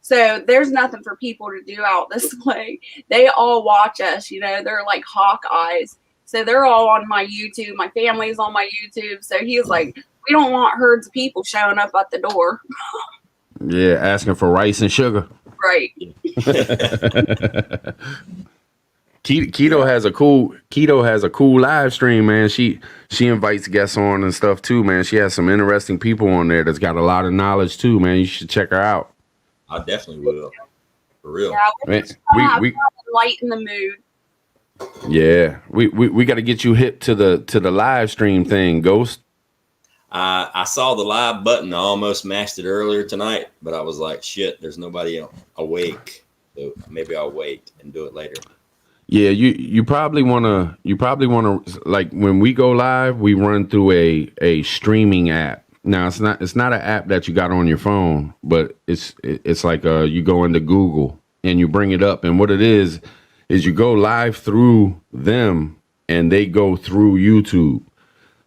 So there's nothing for people to do out this way. They all watch us, they're like hawk eyes. So they're all on my YouTube. My family's on my YouTube. So he's like, we don't want herds of people showing up at the door. Yeah, asking for rice and sugar. Right. Keto has a cool live stream, man. She invites guests on and stuff too, man. She has some interesting people on there that's got a lot of knowledge too, man. You should check her out. I definitely will. For real. Yeah, we lighten the mood. Yeah. We got to get you hip to the live stream thing, Ghost. I saw the live button. I almost mashed it earlier tonight, but I was like, shit, there's nobody awake. So maybe I'll wait and do it later. Yeah, you probably wanna like when we go live, we run through a streaming app. Now it's not an app that you got on your phone, but it's like you go into Google and you bring it up, and what it is you go live through them and they go through YouTube.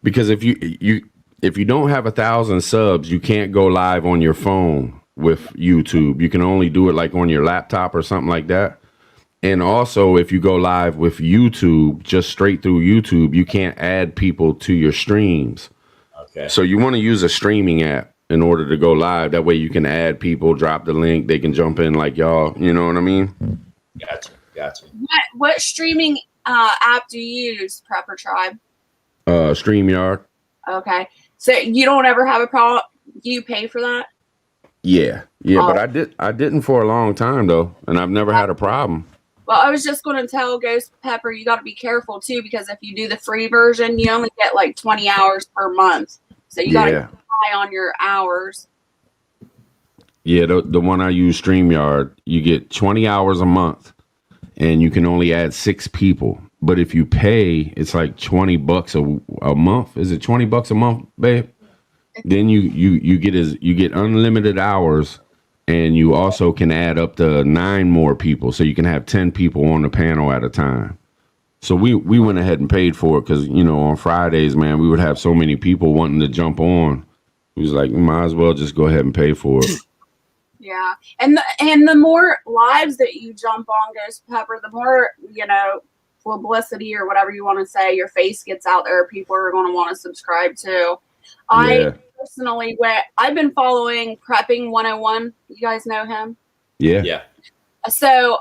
Because if you don't have 1,000 subs, you can't go live on your phone with YouTube. You can only do it like on your laptop or something like that. And also, if you go live with YouTube, just straight through YouTube, you can't add people to your streams. Okay. So you want to use a streaming app. in order to go live. That way you can add people, drop the link, they can jump in like y'all. You know what I mean? Gotcha. What streaming app do you use, Prepper Tribe? StreamYard. Okay. So you don't ever have a problem. You pay for that? Yeah, but I didn't for a long time though, and I've never had a problem. Well, I was just going to tell Ghost Pepper, you got to be careful too, because if you do the free version, you only get like 20 hours per month. So you got to keep an eye on your hours. Yeah, the one I use, StreamYard, you get 20 hours a month, and you can only add 6 people. But if you pay, it's like $20 a month. Is it $20 a month, babe? Then you get unlimited hours, and you also can add up to 9 more people, so you can have 10 people on the panel at a time. So we went ahead and paid for it because, you know, on Fridays, man, we would have so many people wanting to jump on. We was like, we might as well just go ahead and pay for it. Yeah, and the more lives that you jump on, Ghost Pepper, the more, you know, publicity or whatever you want to say, your face gets out there. People are going to want to subscribe to. I personally I've been following Prepping 101. You guys know him? Yeah. So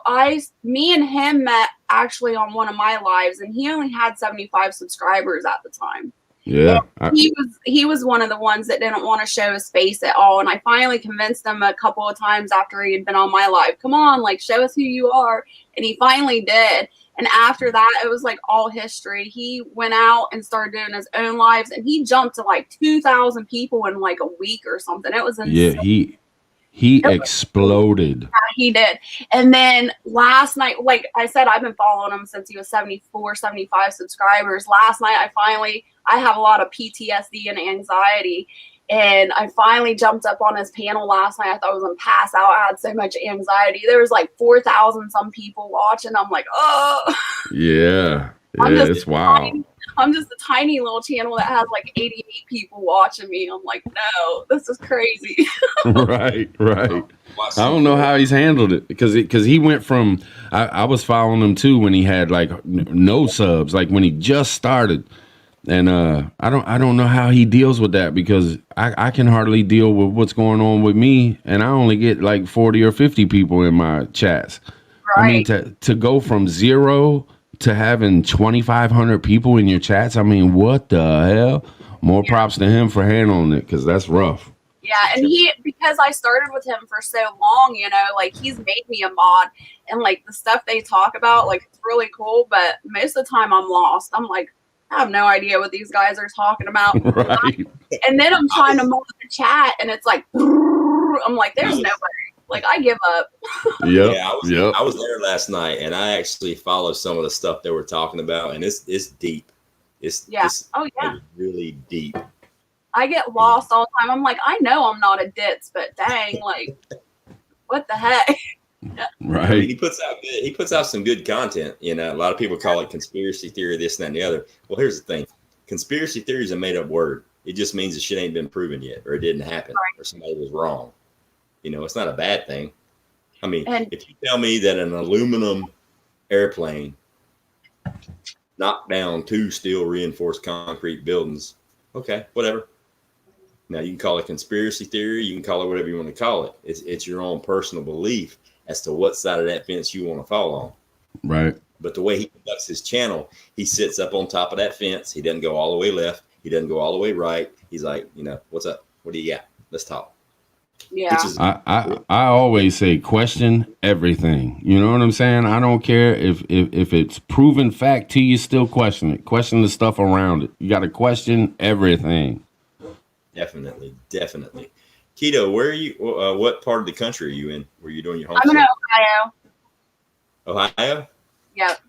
me and him met actually on one of my lives, and he only had 75 subscribers at the time. Yeah. He was one of the ones that didn't want to show his face at all. And I finally convinced him a couple of times after he had been on my live, come on, like, show us who you are. And he finally did. And after that, it was like all history. He went out and started doing his own lives, and he jumped to like 2,000 people in like a week or something. It was insane. Yeah, he exploded. Yeah, he did. And then last night, like I said, I've been following him since he was 74, 75 subscribers. Last night, I have a lot of PTSD and anxiety. And I finally jumped up on his panel last night. I thought I was going to pass out. I had so much anxiety. There was like 4,000 some people watching. I'm like, oh. Yeah, it's wild. I'm just a tiny little channel that has like 88 people watching me. I'm like, no, this is crazy. Right. I don't know how he's handled it because he went from I was following him too when he had like no subs, like when he just started. And I don't know how he deals with that because I can hardly deal with what's going on with me, and I only get like 40 or 50 people in my chats. Right. I mean, to go from 0 to having 2,500 people in your chats, I mean, what the hell? More props to him for handling it because that's rough. Yeah, and because I started with him for so long, you know, like he's made me a mod, and like the stuff they talk about, like it's really cool, but most of the time I'm lost. I'm like, I have no idea what these guys are talking about. Right. And then I'm trying to mod the chat, and it's like, I'm like, there's no way. Like, I give up. Yeah, I was there last night, and I actually followed some of the stuff they were talking about, and it's deep. It's really deep. I get lost all the time. I'm like, I know I'm not a ditz, but dang, like, what the heck? Right. I mean, he puts out some good content. You know, a lot of people call it conspiracy theory, this and that and the other. Well, here's the thing: conspiracy theory is a made up word. It just means the shit ain't been proven yet, or it didn't happen, or somebody was wrong. You know, it's not a bad thing. I mean, if you tell me that an aluminum airplane knocked down 2 steel reinforced concrete buildings, okay, whatever. Now you can call it conspiracy theory. You can call it whatever you want to call it. It's your own personal belief as to what side of that fence you want to fall on. Right. But the way he conducts his channel, he sits up on top of that fence. He doesn't go all the way left. He doesn't go all the way right. He's like, you know, what's up? What do you got? Let's talk. Yeah. I always say question everything. You know what I'm saying? I don't care if it's proven fact to you, still question it. Question the stuff around it. You got to question everything. Definitely. Keto, where are you? What part of the country are you in? Where you doing your home? I'm in Ohio. Ohio? Yep.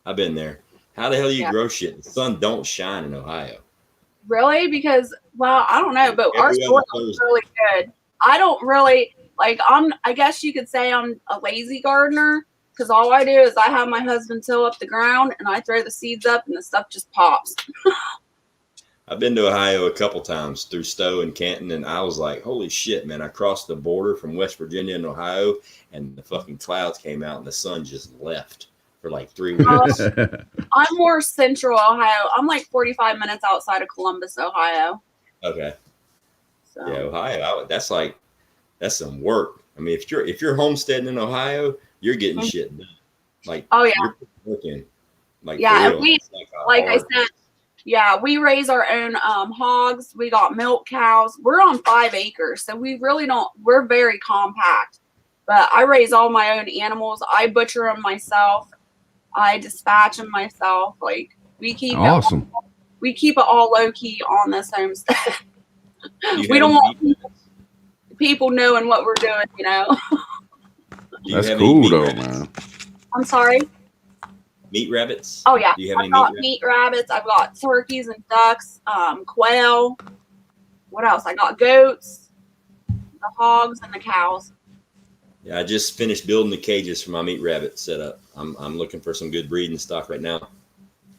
I've been there. How the hell do you grow shit? The sun don't shine in Ohio. Really? Because, well, I don't know, but our soil is really good. I don't really, like, I guess you could say I'm a lazy gardener, because all I do is I have my husband till up the ground, and I throw the seeds up, and the stuff just pops. I've been to Ohio a couple times through Stowe and Canton, and I was like, holy shit, man. I crossed the border from West Virginia and Ohio, and the fucking clouds came out, and the sun just left for like 3 weeks. I'm more central Ohio. I'm like 45 minutes outside of Columbus, Ohio. Okay. So. Yeah, Ohio. That's some work. I mean, if you're homesteading in Ohio, you're getting shit done. Like, oh yeah, you're working. Like, yeah, for and real. we, It's like a like I hard. said, yeah, we raise our own hogs. We got milk cows. We're on 5 acres, so we really don't. We're very compact. But I raise all my own animals. I butcher them myself. I dispatch them myself. Like Awesome. we keep it all low key on this homestead. Do you We have don't any want meat people knowing what we're doing. Do you That's have any cool meat though, rabbits? man. I'm sorry. Meat rabbits? Oh yeah, Do you have any I've meat got rabbits? meat rabbits. I've got turkeys and ducks, quail. What else? I got goats, the hogs, and the cows. Yeah, I just finished building the cages for my meat rabbit setup. I'm looking for some good breeding stock right now.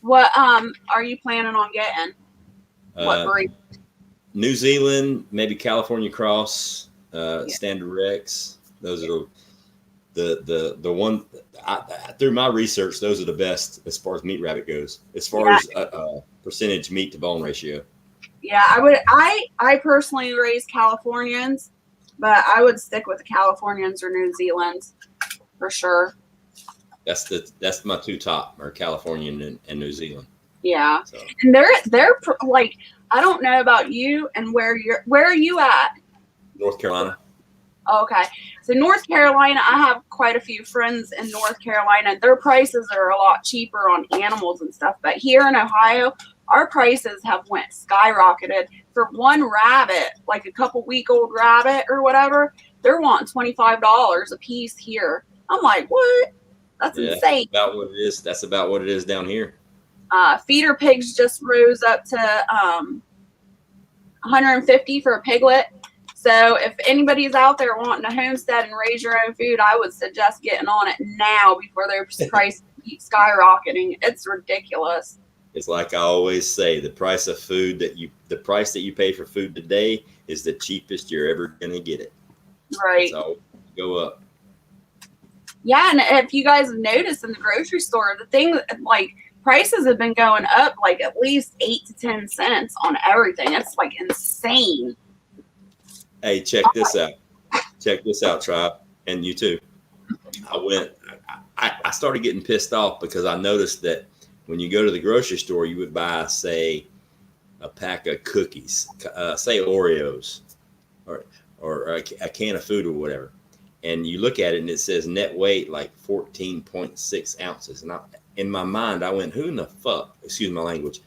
What are you planning on getting? What breed? New Zealand, maybe California Cross, Standard Rex. Those are the one. Through my research, those are the best as far as meat rabbit goes. As far as percentage meat to bone ratio. Yeah, I personally raise Californians, but I would stick with the Californians or New Zealand's for sure. That's my two top are Californian and New Zealand. Yeah, so. And they're like, I don't know about you and where are you at? North Carolina. Okay, so North Carolina, I have quite a few friends in North Carolina. Their prices are a lot cheaper on animals and stuff, but here in Ohio, our prices have went skyrocketed. For one rabbit, like a couple week old rabbit or whatever, they're wanting $25 a piece here. I'm like, what? That's insane. That's about what it is. That's about what it is down here. Feeder pigs just rose up to $150 for a piglet. So if anybody's out there wanting to homestead and raise your own food, I would suggest getting on it now before their price keeps skyrocketing. It's ridiculous. It's like I always say, the price that you pay for food today is the cheapest you're ever gonna get it. Right. So go up. Yeah, and if you guys have noticed in the grocery store, the thing like prices have been going up like at least 8 to 10 cents on everything. It's like insane. Hey, check this out. Check this out, tribe, and you too. I started getting pissed off because I noticed that when you go to the grocery store, you would buy, say, a pack of cookies, say Oreos, or a can of food or whatever, and you look at it and it says net weight like 14.6 ounces. And in my mind, I went, who in the fuck, excuse my language,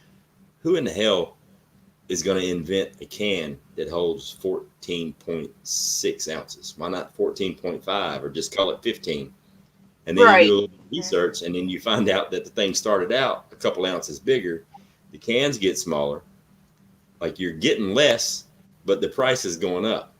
who in the hell is going to invent a can that holds 14.6 ounces? Why not 14.5 or just call it 15? And then you do a little research, and then you find out that the thing started out a couple ounces bigger. The cans get smaller. Like you're getting less, but the price is going up.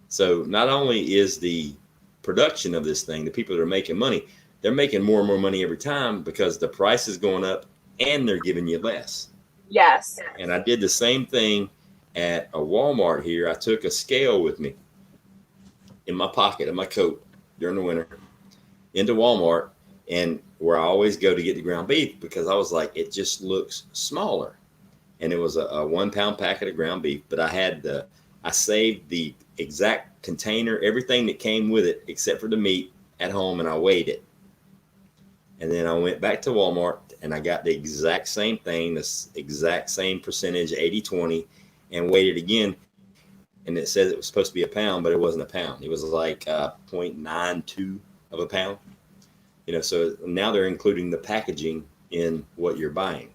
So not only is the production of this thing, the people that are making money, they're making more and more money every time because the price is going up and they're giving you less. Yes. And I did the same thing at a Walmart here. I took a scale with me in my pocket of my coat during the winter into Walmart, and where I always go to get the ground beef because I was like, it just looks smaller. And it was a 1 pound packet of ground beef, but I saved the exact container, everything that came with it except for the meat at home, and I weighed it. And then I went back to Walmart and I got the exact same thing, this exact same percentage, 80-20, and weighed it again. And it says it was supposed to be a pound, but it wasn't a pound. It was like 0.92 of a pound. So now they're including the packaging in what you're buying.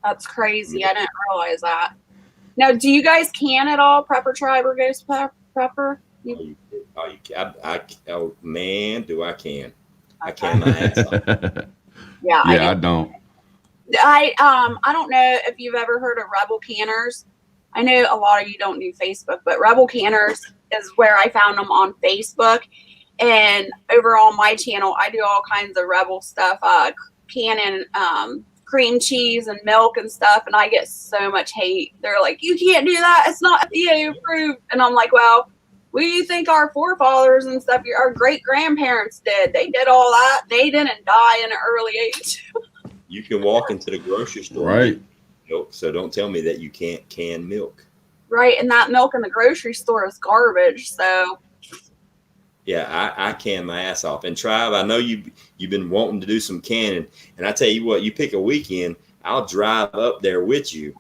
That's crazy. I didn't realize that. Now, do you guys can at all, Prepper Tribe or Ghost Prepper? Oh man, do I can. I can my ass off. Yeah, I don't. I don't know if you've ever heard of Rebel Canners. I know a lot of you don't do Facebook, but Rebel Canners is where I found them on Facebook. And over on my channel, I do all kinds of Rebel stuff, canning cream cheese and milk and stuff. And I get so much hate. They're like, you can't do that. It's not FDA approved. And I'm like, well, what do you think our forefathers and stuff, our great grandparents did? They did all that. They didn't die in an early age. You can walk into the grocery store, right? Milk, so don't tell me that you can't can milk. Right, and that milk in the grocery store is garbage. So Yeah, I can my ass off. And Tribe, I know you've been wanting to do some canning, and I tell you what, you pick a weekend, I'll drive up there with you,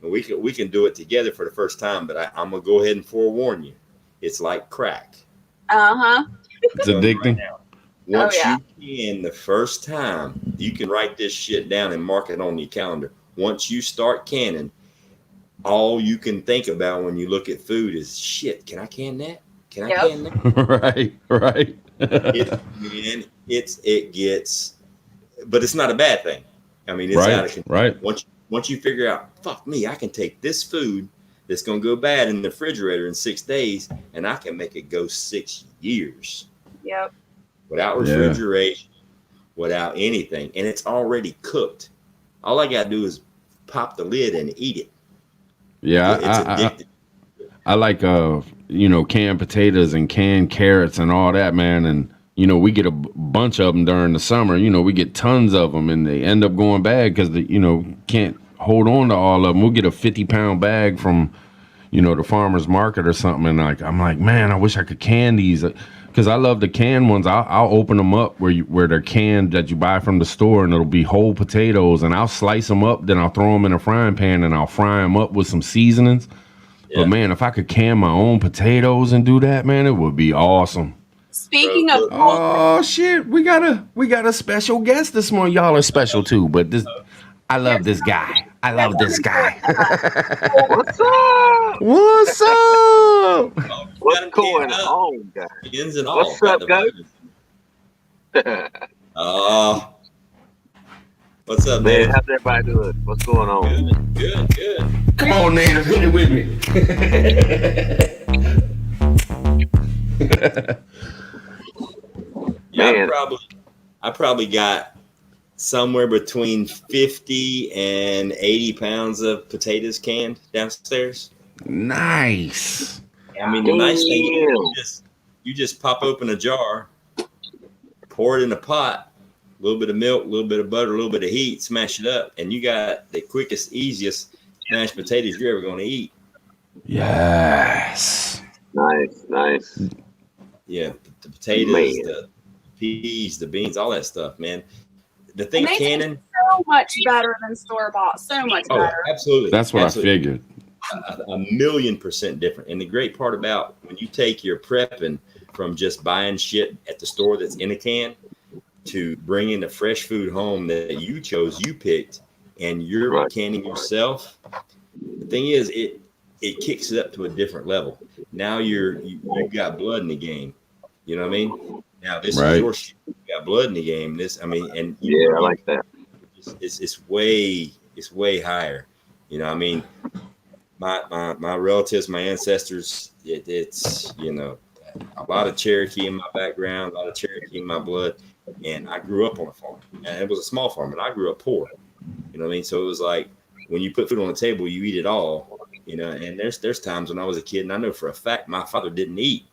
and we can do it together for the first time. But I'm gonna go ahead and forewarn you, it's like crack. uh-huh. It's addicting. Once yeah. you can the first time, you can write this shit down and mark it on your calendar. Once you start canning, all you can think about when you look at food is shit. Can I can that? Can I Yep. can that? Right. It gets, but it's not a bad thing. I mean, it's out of control. Right. Once you figure out, fuck me, I can take this food that's gonna go bad in the refrigerator in 6 days, and I can make it go 6 years Yep. without refrigeration, without anything, and it's already cooked. All I gotta do is pop the lid and eat it. Yeah, It's addictive. I like canned potatoes and canned carrots and all that, man. And we get a bunch of them during the summer. We get tons of them, and they end up going bad because can't hold on to all of them. We'll get a 50-pound bag from the farmer's market or something, and I'm like, man, I wish I could can these because I love the canned ones. I'll open them up where they're canned that you buy from the store, and it'll be whole potatoes, and I'll slice them up, then I'll throw them in a frying pan, and I'll fry them up with some seasonings. Yeah. But man, if I could can my own potatoes and do that, man, it would be awesome. Speaking of, oh shit, we got a special guest this morning. Y'all are special too, but I love this guy. I love this guy. What's up? What's up? What's going on, guys? What's up, guys? What's up, man? How's everybody doing? What's going on? Good. Come on, Native, hit it with me. Yeah, I probably got somewhere between 50 and 80 pounds of potatoes canned downstairs. Nice. I mean, the nice thing is you just pop open a jar, pour it in a pot, a little bit of milk, a little bit of butter, a little bit of heat, smash it up, and you got the quickest, easiest mashed potatoes you're ever going to eat. Yes. Nice. Yeah, the potatoes, the peas, the beans, all that stuff, man. The thing canning so much better than store bought. So much better. Absolutely. That's what I figured. A 1,000,000% different. And the great part about when you take your prepping from just buying shit at the store that's in a can to bringing the fresh food home that you chose, you picked, and you're canning yourself. The thing is, it kicks it up to a different level. Now you've got blood in the game. You know what I mean? Now this is your shit. You got blood in the game. I like that. It's way higher. You know, I mean, my relatives, my ancestors, it's a lot of Cherokee in my background, a lot of Cherokee in my blood, and I grew up on a farm, and it was a small farm, and I grew up poor. You know what I mean? So it was like when you put food on the table, you eat it all. And there's times when I was a kid, and I know for a fact my father didn't eat.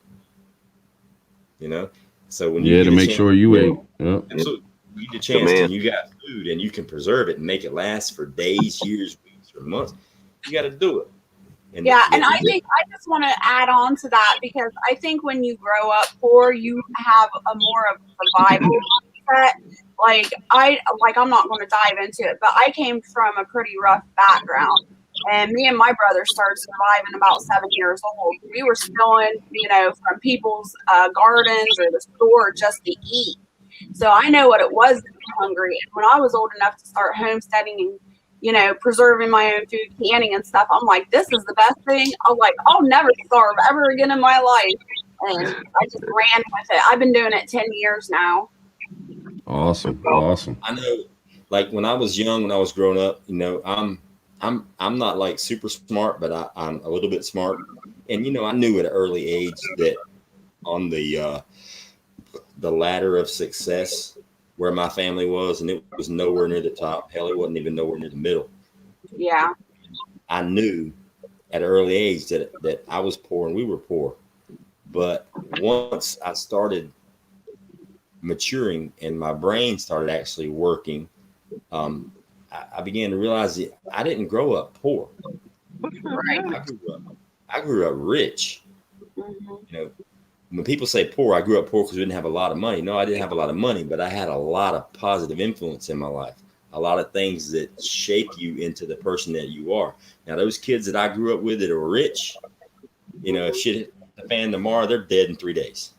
So when you to make sure you ate, absolutely, you get a chance and you got food and you can preserve it and make it last for days, years, weeks, or months. You got to do it. And I think I just want to add on to that because I think when you grow up poor, you have a more of a survival mindset. I'm not going to dive into it, but I came from a pretty rough background. And me and my brother started surviving about 7 years old. We were stealing, from people's gardens or the store just to eat. So I know what it was to be hungry. And when I was old enough to start homesteading and, preserving my own food, canning and stuff, I'm like, this is the best thing. I'll never starve ever again in my life. And I just ran with it. I've been doing it 10 years now. Awesome. I know, when I was young, when I was growing up, I'm not super smart, but I'm a little bit smart. And, I knew at an early age that on the ladder of success where my family was, and it was nowhere near the top. Hell, it wasn't even nowhere near the middle. Yeah. I knew at an early age that I was poor and we were poor. But once I started maturing and my brain started actually working, I began to realize that I didn't grow up poor. Right. I grew up I grew up rich. Mm-hmm. You know, when people say poor, I grew up poor because we didn't have a lot of money. No, I didn't have a lot of money, but I had a lot of positive influence in my life. A lot of things that shape you into the person that you are. Now, those kids that I grew up with that are rich, you know, if shit hit the fan tomorrow, they're dead in 3 days.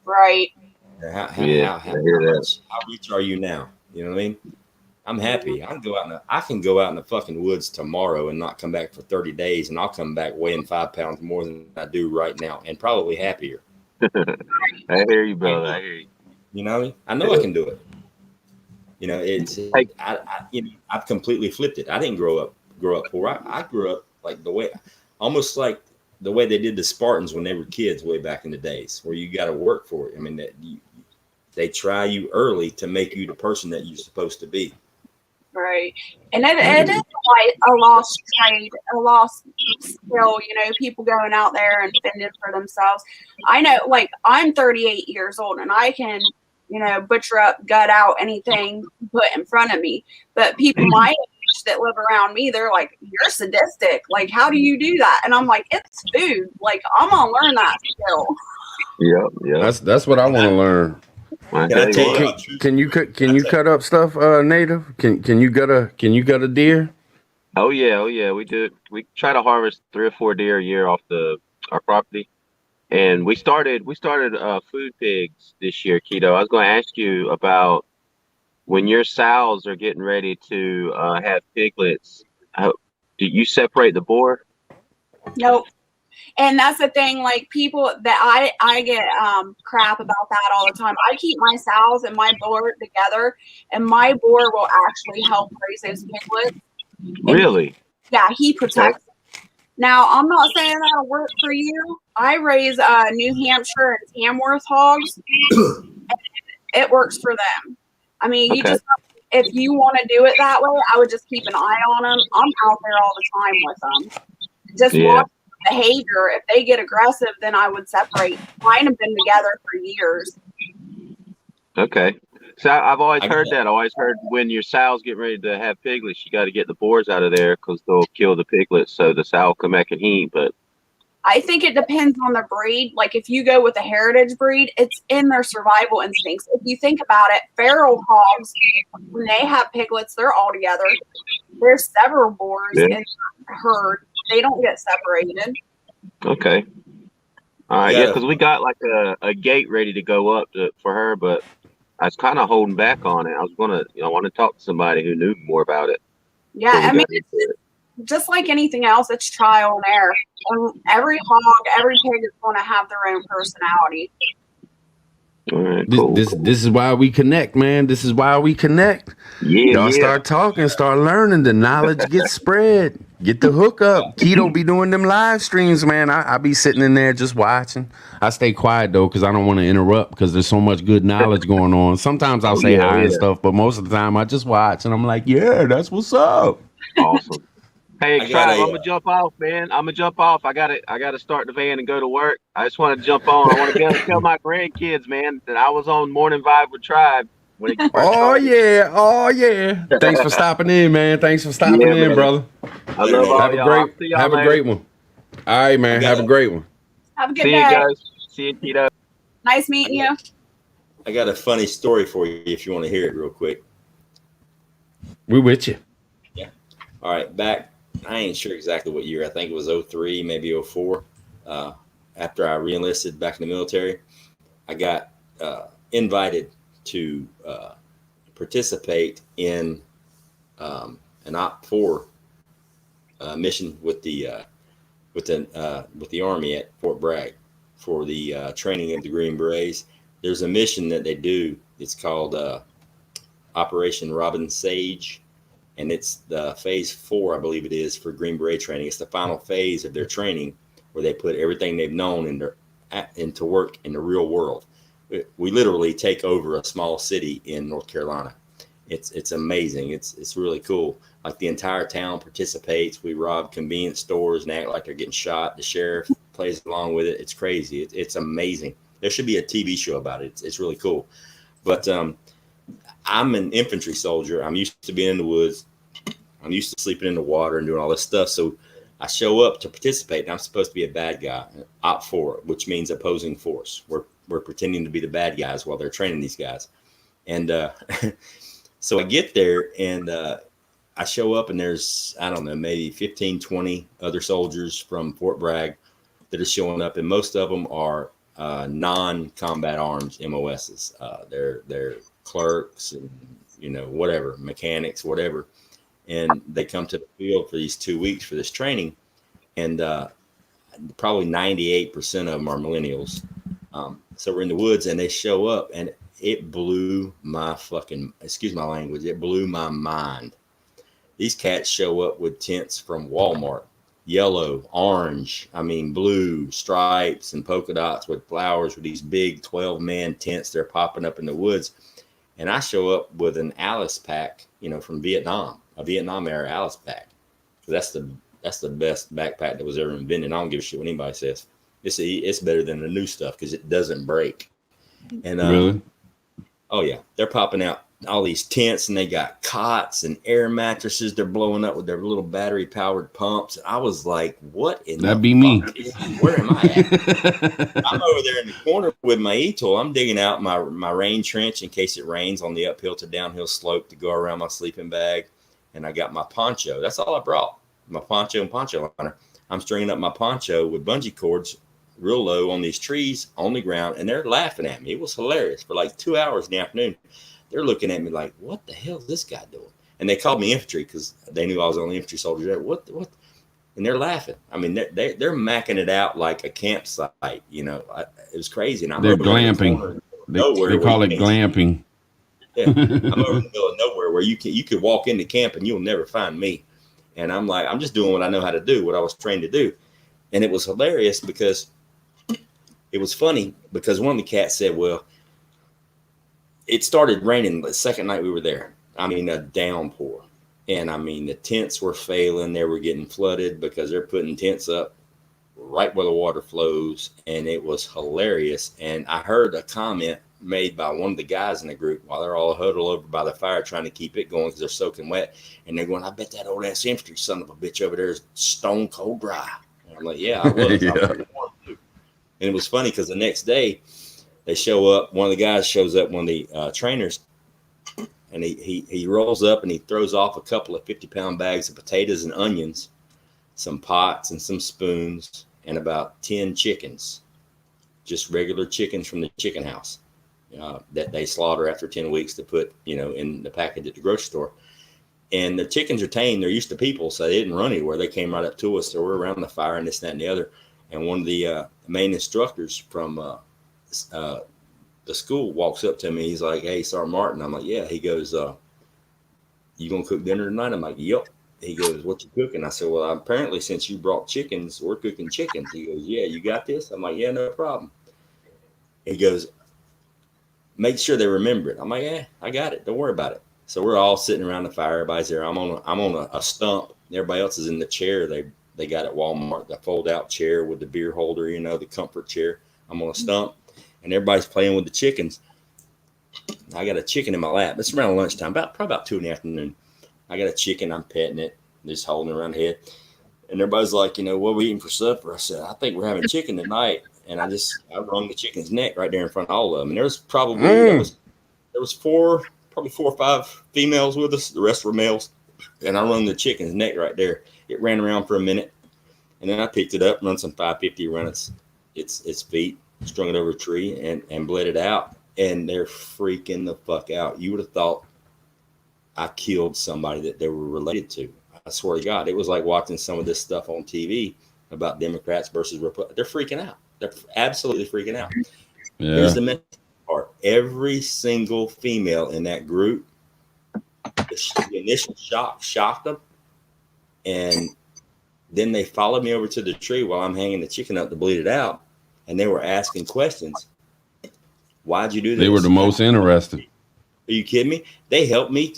Right. How rich are you now? You know what I mean? I'm happy. I can go out in the fucking woods tomorrow and not come back for 30 days, and I'll come back weighing 5 pounds more than I do right now, and probably happier. I hear you, brother. I hear you. You know, I know I can do it. You know, I've completely flipped it. I didn't grow up poor. I grew up like almost like the way they did the Spartans when they were kids way back in the days, where you got to work for it. I mean, they try you early to make you the person that you're supposed to be. Right. And it is like a lost trade, a lost skill, you know, people going out there and fending for themselves. I know, like, I'm 38 years old and I can, you know, butcher up, gut out anything put in front of me. But people my age that live around me, they're like, you're sadistic. Like, how do you do that? And I'm like, it's food. Like, I'm going to learn that skill. Yeah. That's what I want to learn. Can you cut up stuff, native? Can you gut a deer? Oh yeah. We do. We try to harvest 3 or 4 deer a year off our property, and we started food pigs this year, Keto. I was going to ask you about when your sows are getting ready to have piglets. Do you separate the boar? Nope. And that's the thing, like people that I get crap about that all the time. I keep my sows and my boar together, and my boar will actually help raise those piglets. Really? He protects them. Now, I'm not saying that'll work for you. I raise New Hampshire and Tamworth hogs, and it works for them. I mean, you just, if you want to do it that way, I would just keep an eye on them. I'm out there all the time with them. Just watch behavior. If they get aggressive, then I would separate. Mine have been together for years. Okay. So I've always heard that. I always heard when your sows get ready to have piglets, you got to get the boars out of there because they'll kill the piglets so the sow will come back and eat. But I think it depends on the breed. Like if you go with a heritage breed, it's in their survival instincts. If you think about it, feral hogs, when they have piglets, they're all together. There's several boars in the herd. They don't get separated. Okay. All right. Yeah, because we got like a gate ready to go up for her, but I was kind of holding back on it. I want to talk to somebody who knew more about it. Yeah, I mean, it's just like anything else, it's trial and error. And every hog, every pig is going to have their own personality. All right, cool. This is why we connect, man. This is why we connect. Y'all start talking, start learning. The knowledge gets spread. Get the hook up. Keto be doing them live streams, man. I be sitting in there just watching. I stay quiet though because I don't want to interrupt because there's so much good knowledge going on. Sometimes I'll say hi and stuff, but most of the time I just watch and I'm like, yeah, that's what's up. Awesome. Hey, Tribe, I'm gonna jump off, man. I gotta start the van and go to work. I just want to jump on. I want to be able to tell my grandkids, man, that I was on Morning Vibe with Tribe. Oh yeah. Thanks for stopping in, man. Thanks for stopping in, brother. I love all y'all. Have a great one. All right, man. Have a great one. Have a good day. See you guys. See you, Keto. Nice meeting you. I got a funny story for you if you want to hear it real quick. We with you. Yeah. All right. I ain't sure exactly what year. I think it was 03, maybe 04. After I reenlisted back in the military, I got invited to participate in an OPT-4 mission with the Army at Fort Bragg for the training of the Green Berets. There's a mission that they do. It's called Operation Robin Sage, and it's the phase 4, I believe it is, for Green Beret training. It's the final phase of their training where they put everything they've known into work in the real world. We literally take over a small city in North Carolina. It's amazing. It's really cool. Like the entire town participates. We rob convenience stores and act like they're getting shot. The sheriff plays along with it. It's crazy. It's amazing. There should be a TV show about it. It's really cool. But I'm an infantry soldier. I'm used to being in the woods. I'm used to sleeping in the water and doing all this stuff. So I show up to participate, and I'm supposed to be a bad guy, op 4, which means opposing force. We're pretending to be the bad guys while they're training these guys. And so I get there, and I show up, and there's, I don't know, maybe 15, 20 other soldiers from Fort Bragg that are showing up, and most of them are non-combat arms MOSs. They're clerks and, you know, whatever, mechanics, whatever. And they come to the field for these 2 weeks for this training, and probably 98% of them are millennials. So we're in the woods, and they show up, and it blew my fucking, excuse my language, it blew my mind. These cats show up with tents from Walmart, yellow, orange, I mean blue, stripes and polka dots with flowers, with these big 12-man tents. They're popping up in the woods. And I show up with an Alice pack, you know, from Vietnam, a Vietnam era Alice pack. That's the best backpack that was ever invented. I don't give a shit what anybody says. It's better than the new stuff because it doesn't break. And Really? Oh yeah, they're popping out all these tents, and they got cots and air mattresses. They're blowing up with their little battery powered pumps. I was like, what in That'd the be me. fuck where am I at? I'm over there in the corner with my e-tool. I'm digging out my rain trench in case it rains on the uphill to downhill slope to go around my sleeping bag. And I got my poncho. That's all I brought. My poncho and poncho liner. I'm stringing up my poncho with bungee cords real low on these trees on the ground, and they're laughing at me. It was hilarious. For like 2 hours in the afternoon, they're looking at me like, what the hell is this guy doing? And they called me infantry because they knew I was the only infantry soldier there. What? And they're laughing. I mean, they're macking it out like a campsite. You know, it was crazy. And I'm They're glamping. They call it glamping. Yeah, I'm over in the middle of nowhere where you could walk into camp and you'll never find me. And I'm like, I'm just doing what I know how to do, what I was trained to do. And it was hilarious because it was funny because one of the cats said, well, it started raining the second night we were there. I mean, a downpour. And I mean, the tents were failing. They were getting flooded because they're putting tents up right where the water flows. And it was hilarious. And I heard a comment made by one of the guys in the group while they're all huddled over by the fire trying to keep it going because they're soaking wet. And they're going, I bet that old ass infantry son of a bitch over there is stone cold dry. And I'm like, yeah, I was. Yeah. I was warm too. And it was funny because the next day they show up. One of the guys shows up, one of the trainers, and he rolls up and he throws off a couple of 50-pound bags of potatoes and onions, some pots and some spoons, and about 10 chickens, just regular chickens from the chicken house that they slaughter after 10 weeks to put, you know, in the package at the grocery store. And the chickens are tame. They're used to people, so they didn't run anywhere. They came right up to us. So we're around the fire and this, that, and the other. And one of the main instructors from the school walks up to me. He's like, hey, Sergeant Martin. I'm like, yeah. He goes, you going to cook dinner tonight? I'm like, yep. He goes, what you cooking? I said, well, apparently since you brought chickens, we're cooking chickens. He goes, yeah, you got this? I'm like, yeah, no problem. He goes, make sure they remember it. I'm like, yeah, I got it. Don't worry about it. So we're all sitting around the fire. Everybody's there. I'm on a stump. Everybody else is in the chair. They got at Walmart, the fold out chair with the beer holder, you know, the comfort chair. I'm on a stump and everybody's playing with the chickens. I got a chicken in my lap. It's around lunchtime, probably about 2 p.m. I got a chicken. I'm petting it, just holding it around the head. And everybody's like, you know, what are we eating for supper? I said, I think we're having chicken tonight. And I wrung the chicken's neck right there in front of all of them. And there was probably, there was probably 4 or 5 females with us. The rest were males. And I wrung the chicken's neck right there. It ran around for a minute. And then I picked it up, run some 550 around its feet, strung it over a tree and bled it out. And they're freaking the fuck out. You would have thought I killed somebody that they were related to. I swear to God, it was like watching some of this stuff on TV about Democrats versus Republicans. They're freaking out. They're absolutely freaking out. Yeah. Here's the message part. Every single female in that group, the initial shocked them. And then they followed me over to the tree while I'm hanging the chicken up to bleed it out. And they were asking questions. Why'd you do this? They were the most interested. Are you kidding me? They helped me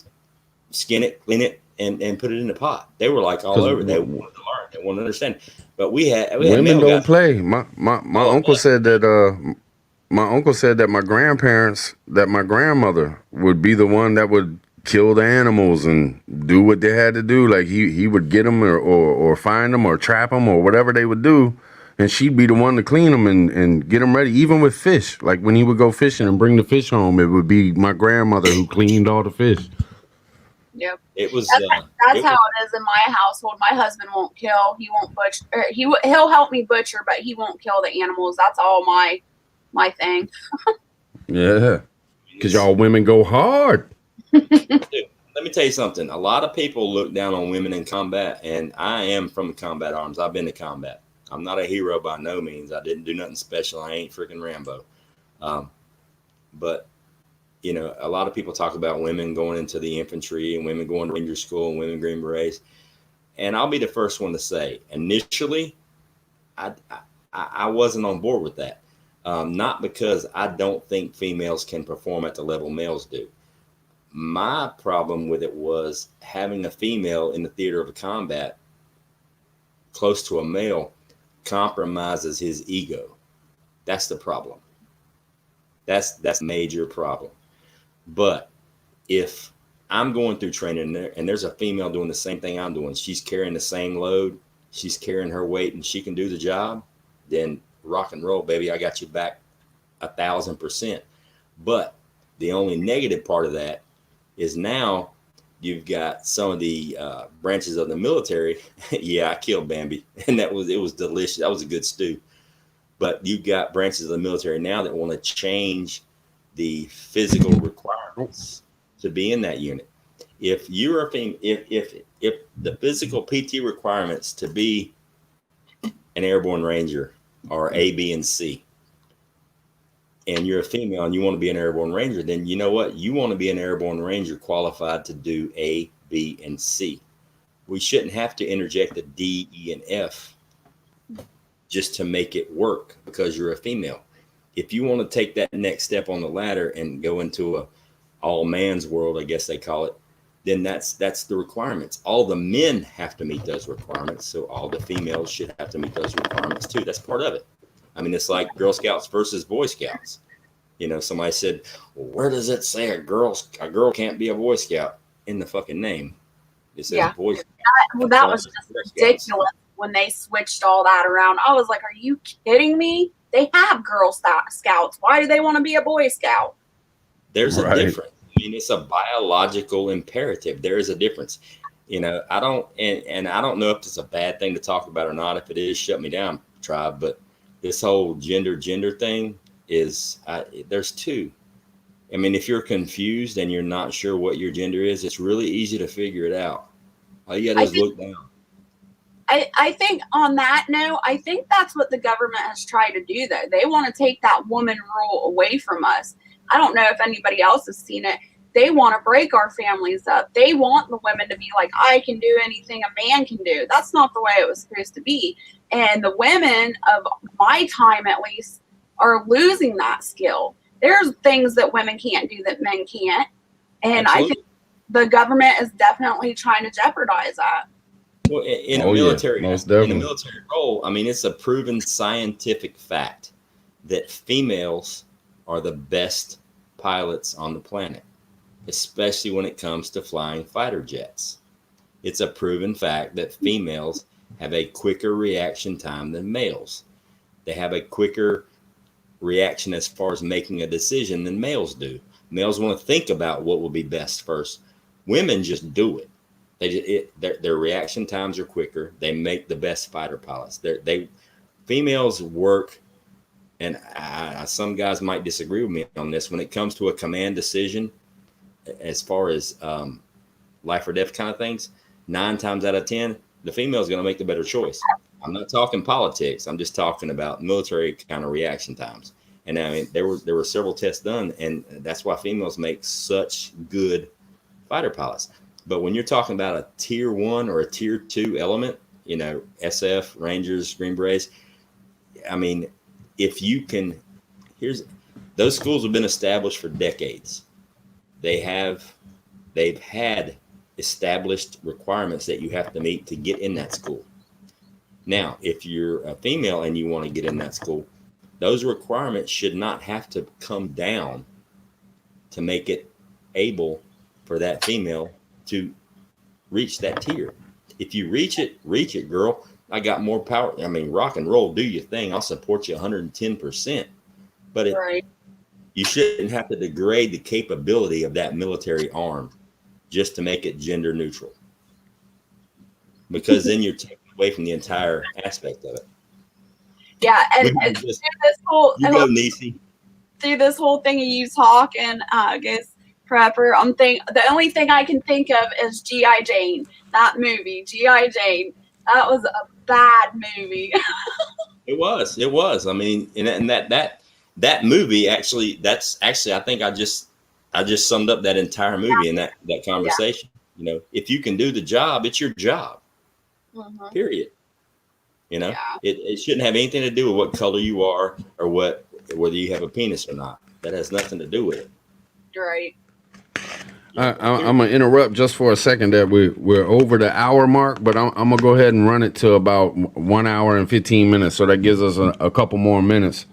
skin it, clean it, and put it in the pot. They were like all over. They wanted to learn. They wanted to understand. But we had women don't play. My uncle said that my uncle said that my grandmother would be the one that would kill the animals and do what they had to do. Like he would get them or find them or trap them or whatever they would do. And she'd be the one to clean them and get them ready. Even with fish, like when he would go fishing and bring the fish home, it would be my grandmother who cleaned all the fish. Yep. It was. That's how it is in my household. My husband won't kill. He won't butcher. He'll help me butcher, but he won't kill the animals. That's all my thing. Yeah, because y'all women go hard. Dude, let me tell you something. A lot of people look down on women in combat, and I am from combat arms. I've been to combat. I'm not a hero by no means. I didn't do nothing special. I ain't freaking Rambo. But you know, a lot of people talk about women going into the infantry and women going to Ranger school and women Green Berets. And I'll be the first one to say, initially, I wasn't on board with that. Not because I don't think females can perform at the level males do. My problem with it was having a female in the theater of combat close to a male compromises his ego. That's the problem. That's a major problem. But if I'm going through training and there's a female doing the same thing I'm doing, she's carrying the same load, she's carrying her weight, and she can do the job, then rock and roll, baby. I got you back 1,000%. But the only negative part of that is now you've got some of the branches of the military. Yeah, I killed Bambi, and it was delicious. That was a good stew. But you've got branches of the military now that want to change the physical requirements to be in that unit. If you're if the physical PT requirements to be an airborne ranger are A, B, and C, and you're a female and you want to be an airborne ranger, then you know what? You want to be an airborne ranger qualified to do A, B, and C. We shouldn't have to interject the D, E, and F just to make it work because you're a female. If you want to take that next step on the ladder and go into a all man's world, I guess they call it, then that's the requirements. All the men have to meet those requirements. So all the females should have to meet those requirements too. That's part of it. I mean, it's like Girl Scouts versus Boy Scouts. You know, somebody said, well, where does it say a girl can't be a Boy Scout? In the fucking name. It says Boy Scout. That was just ridiculous when they switched all that around. I was like, are you kidding me? They have Girl Scouts. Why do they want to be a Boy Scout? There's a difference. I mean, it's a biological imperative. There is a difference. You know, I don't know if it's a bad thing to talk about or not. If it is, shut me down, tribe. But this whole gender thing is, there's two. I mean, if you're confused and you're not sure what your gender is, it's really easy to figure it out. All you got to do is look down. I think on that note, I think that's what the government has tried to do, though. They want to take that woman rule away from us. I don't know if anybody else has seen it. They want to break our families up. They want the women to be like, I can do anything a man can do. That's not the way it was supposed to be. And the women of my time, at least, are losing that skill. There's things that women can't do that men can't. And Absolutely. I think the government is definitely trying to jeopardize that. Well, in a military role, I mean, it's a proven scientific fact that females are the best pilots on the planet, especially when it comes to flying fighter jets. It's a proven fact that females have a quicker reaction time than males. They have a quicker reaction as far as making a decision than males do. Males want to think about what will be best first. Women just do it. Their reaction times are quicker. They make the best fighter pilots. Females work, and some guys might disagree with me on this. When it comes to a command decision, as far as life or death kind of things, 9 times out of 10, the female is going to make the better choice. I'm not talking politics. I'm just talking about military kind of reaction times. And I mean, there were several tests done, and that's why females make such good fighter pilots. But when you're talking about a tier 1 or a tier 2 element, you know, SF, Rangers, Green Berets, I mean, if you can, those schools have been established for decades. They've had established requirements that you have to meet to get in that school. Now, if you're a female and you want to get in that school, those requirements should not have to come down to make it able for that female to reach that tier. If you reach it, girl. I got more power. I mean, rock and roll, do your thing. I'll support you 110%. But you shouldn't have to degrade the capability of that military arm just to make it gender neutral. Because then you're taking away from the entire aspect of it. Yeah, and through this whole through this whole thing of you talking, guess prepper, the only thing I can think of is G.I. Jane. That movie, G.I. Jane. That was a bad movie. It was. I mean, and that movie actually, I think I just summed up that entire movie in that conversation. Yeah. You know, if you can do the job, it's your job. Mm-hmm. Period. You know, it shouldn't have anything to do with what color you are or whether you have a penis or not. That has nothing to do with it. Right. I'm gonna interrupt just for a second. That we're over the hour mark, but I'm gonna go ahead and run it to about 1 hour and 15 minutes. So that gives us a couple more minutes.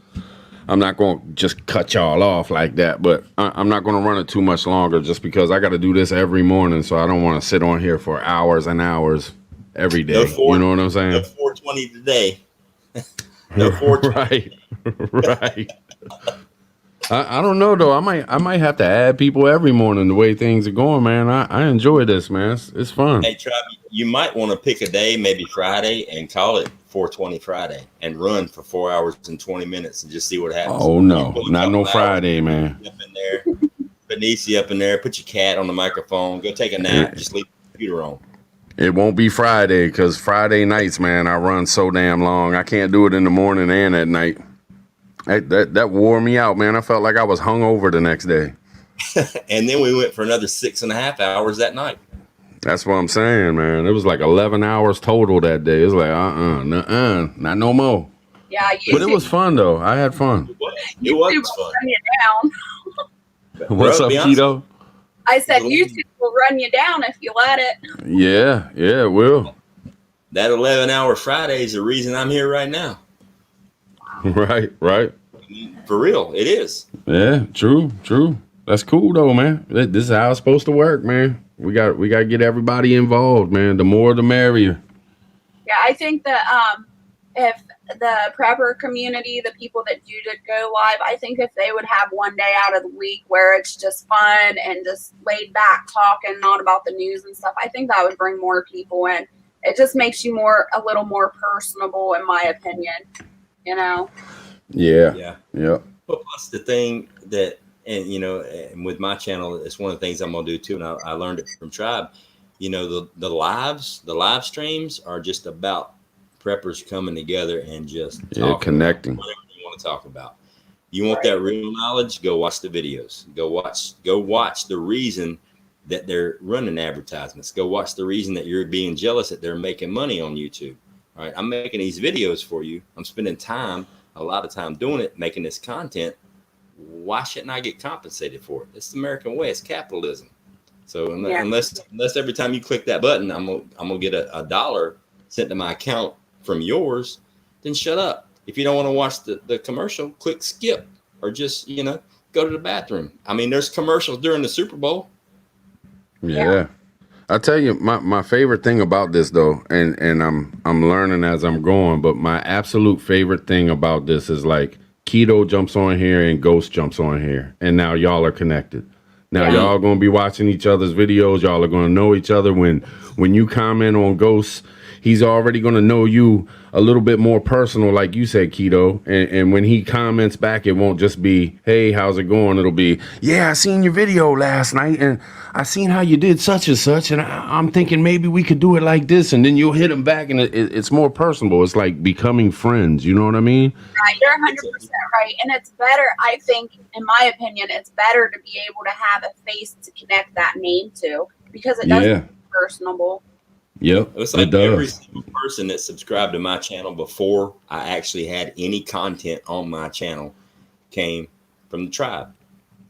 I'm not gonna just cut y'all off like that, but I'm not gonna run it too much longer, just because I got to do this every morning. So I don't want to sit on here for hours and hours every day. You know what I'm saying? No 420 today. No 420. Right. I don't know though. I might have to add people every morning the way things are going, man. I enjoy this, man. It's fun. Hey, Trav, you might want to pick a day, maybe Friday, and call it 420 Friday and run for 4 hours and 20 minutes and just see what happens. Oh no, not no Friday, man. Up in there, Benicia up in there. Put your cat on the microphone. Go take a nap. Just leave the computer on. It won't be Friday because Friday nights, man, I run so damn long. I can't do it in the morning and at night. That wore me out, man. I felt like I was hungover the next day. And then we went for another 6.5 hours that night. That's what I'm saying, man. It was like 11 hours total that day. It was like, not no more. Yeah, but it was fun though. I had fun. It was fun. Run you down. What's up, Keto? I said YouTube will run you down if you let it. Yeah, it will. That 11-hour Friday is the reason I'm here right now. Right. For real, it is. Yeah, true. That's cool though, man. This is how it's supposed to work, man. We got to get everybody involved, man. The more, the merrier. Yeah, I think that if the prepper community, the people that do go live, I think if they would have one day out of the week where it's just fun and just laid back talking, not about the news and stuff, I think that would bring more people in. It just makes you a little more personable, in my opinion. You know? Yeah. But plus the thing that, and you know, and with my channel, it's one of the things I'm gonna do too. And I learned it from Tribe. You know, the live streams are just about preppers coming together and just connecting. Whatever you want to talk about. You want that real knowledge? Go watch the videos. Go watch the reason that they're running advertisements. Go watch the reason that you're being jealous that they're making money on YouTube. All right, I'm making these videos for you. I'm spending a lot of time doing it, making this content. Why shouldn't I get compensated for it? It's the American way. It's capitalism. So unless every time you click that button, I'm gonna get a dollar sent to my account from yours, then shut up. If you don't want to watch the commercial, click skip or just go to the bathroom. I mean, there's commercials during the Super Bowl. Yeah. I'll tell you my favorite thing about this though, and I'm learning as I'm going, but my absolute favorite thing about this is like Keto jumps on here and Ghost jumps on here, and now y'all are connected. Now y'all gonna be watching each other's videos. Y'all are gonna know each other. When you comment on Ghost, he's already gonna know you a little bit more personal, like you said, Keto. And when he comments back, it won't just be, "Hey, how's it going?" It'll be, "Yeah, I seen your video last night, and I seen how you did such and such, and I'm thinking maybe we could do it like this." And then you'll hit him back, and it's more personable. It's like becoming friends. You know what I mean? Right, you're 100% right, and it's better. I think, in my opinion, it's better to be able to have a face to connect that name to, because it does be personable. Yep, it's like every single person that subscribed to my channel before I actually had any content on my channel came from the tribe.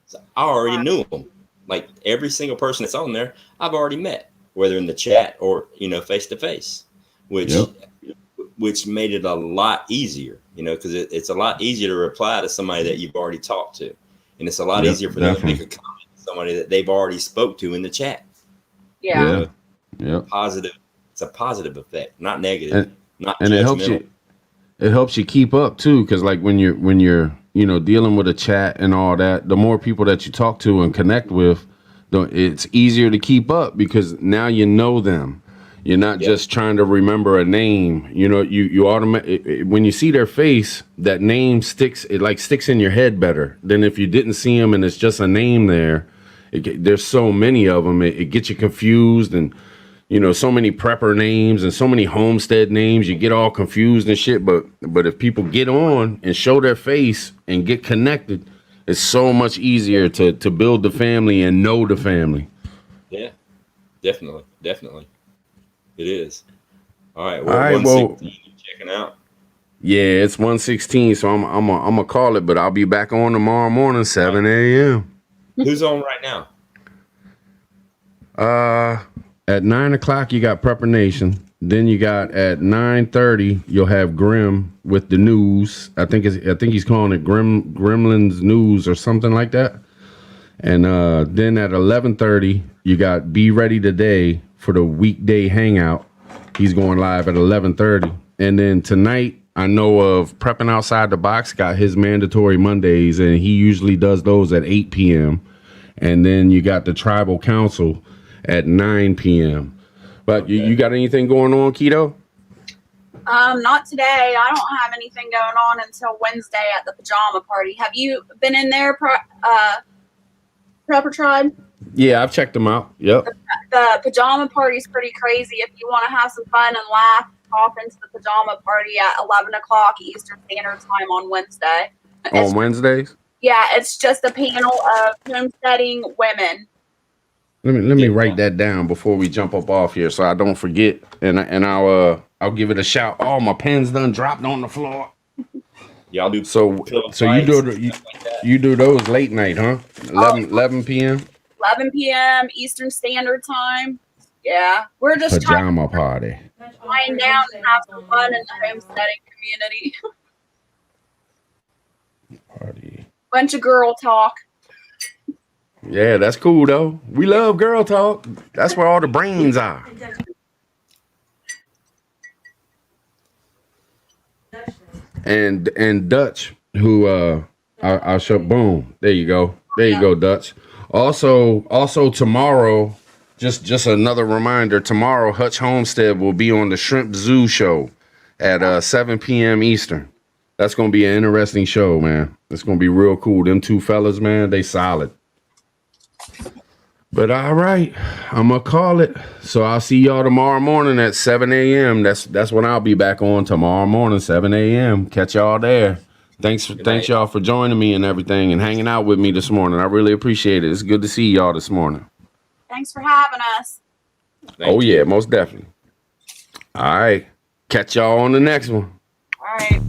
So I already knew them. Like every single person that's on there, I've already met, whether in the chat or face to face, which made it a lot easier. Because it's a lot easier to reply to somebody that you've already talked to, and it's a lot easier for them to make a comment. somebody that they've already spoke to in the chat. Yeah. Yeah. Positive. It's a positive effect, not negative, not And judgmental. it helps you keep up too, because like when you're dealing with a chat and all that, the more people that you talk to and connect with, it's easier to keep up because now you know them. You're not just trying to remember a name. You automatically, when you see their face, that name sticks in your head better than if you didn't see them and it's just a name there. There's so many of them, it gets you confused, and so many prepper names and so many homestead names, you get all confused and shit. But if people get on and show their face and get connected, it's so much easier to build the family and know the family. Yeah, definitely. It is. All right. All right, 116 checking out. Yeah, it's 1:16, so I'm gonna call it, but I'll be back on tomorrow morning, 7 a.m. Who's on right now? At 9 o'clock you got Prepper Nation. Then you got at 9:30 you'll have Grim with the news. I think he's calling it Gremlins News or something like that. And then at 11:30 you got Be Ready Today for the weekday hangout. He's going live at 11:30. And then tonight, I know of Prepping Outside the Box got his mandatory Mondays, and he usually does those at 8 p.m. And then you got the Tribal Council at 9 p.m. But Okay. you got anything going on, Keto? Not today. I don't have anything going on until Wednesday at the pajama party. Have you been in there, Prepper Tribe? Yeah, I've checked them out. Yep. The pajama party is pretty crazy. If you want to have some fun and laugh, hop into the pajama party at 11 o'clock Eastern Standard Time on Wednesday. On Wednesdays? Yeah, it's just a panel of homesteading women. Let me write that down before we jump up off here so I don't forget. And I'll give it a shout. Oh, my pen's done dropped on the floor. Y'all do So you do those late night, huh? 11 p.m. 11 p.m. Eastern Standard Time. Yeah, we're just Pajama party. trying to wind down and have some fun in the homesteading community. Party. Bunch of girl talk. Yeah, that's cool though. We love girl talk. That's where all the brains are. And Dutch, who I'll show. Boom. There you go. There you go, Dutch. Also tomorrow, just another reminder. Tomorrow, Hutch Homestead will be on the Shrimp Zoo show at 7 p.m. Eastern. That's gonna be an interesting show, man. It's gonna be real cool. Them two fellas, man, they solid. But all right, I'm gonna call it. So I'll see y'all tomorrow morning at 7 a.m. That's when I'll be back on tomorrow morning, 7 a.m. Catch y'all there. Thanks y'all for joining me and everything and hanging out with me this morning. I really appreciate it. It's good to see y'all this morning. Thanks for having us. Thank you. Yeah, most definitely. All right. Catch y'all on the next one. All right.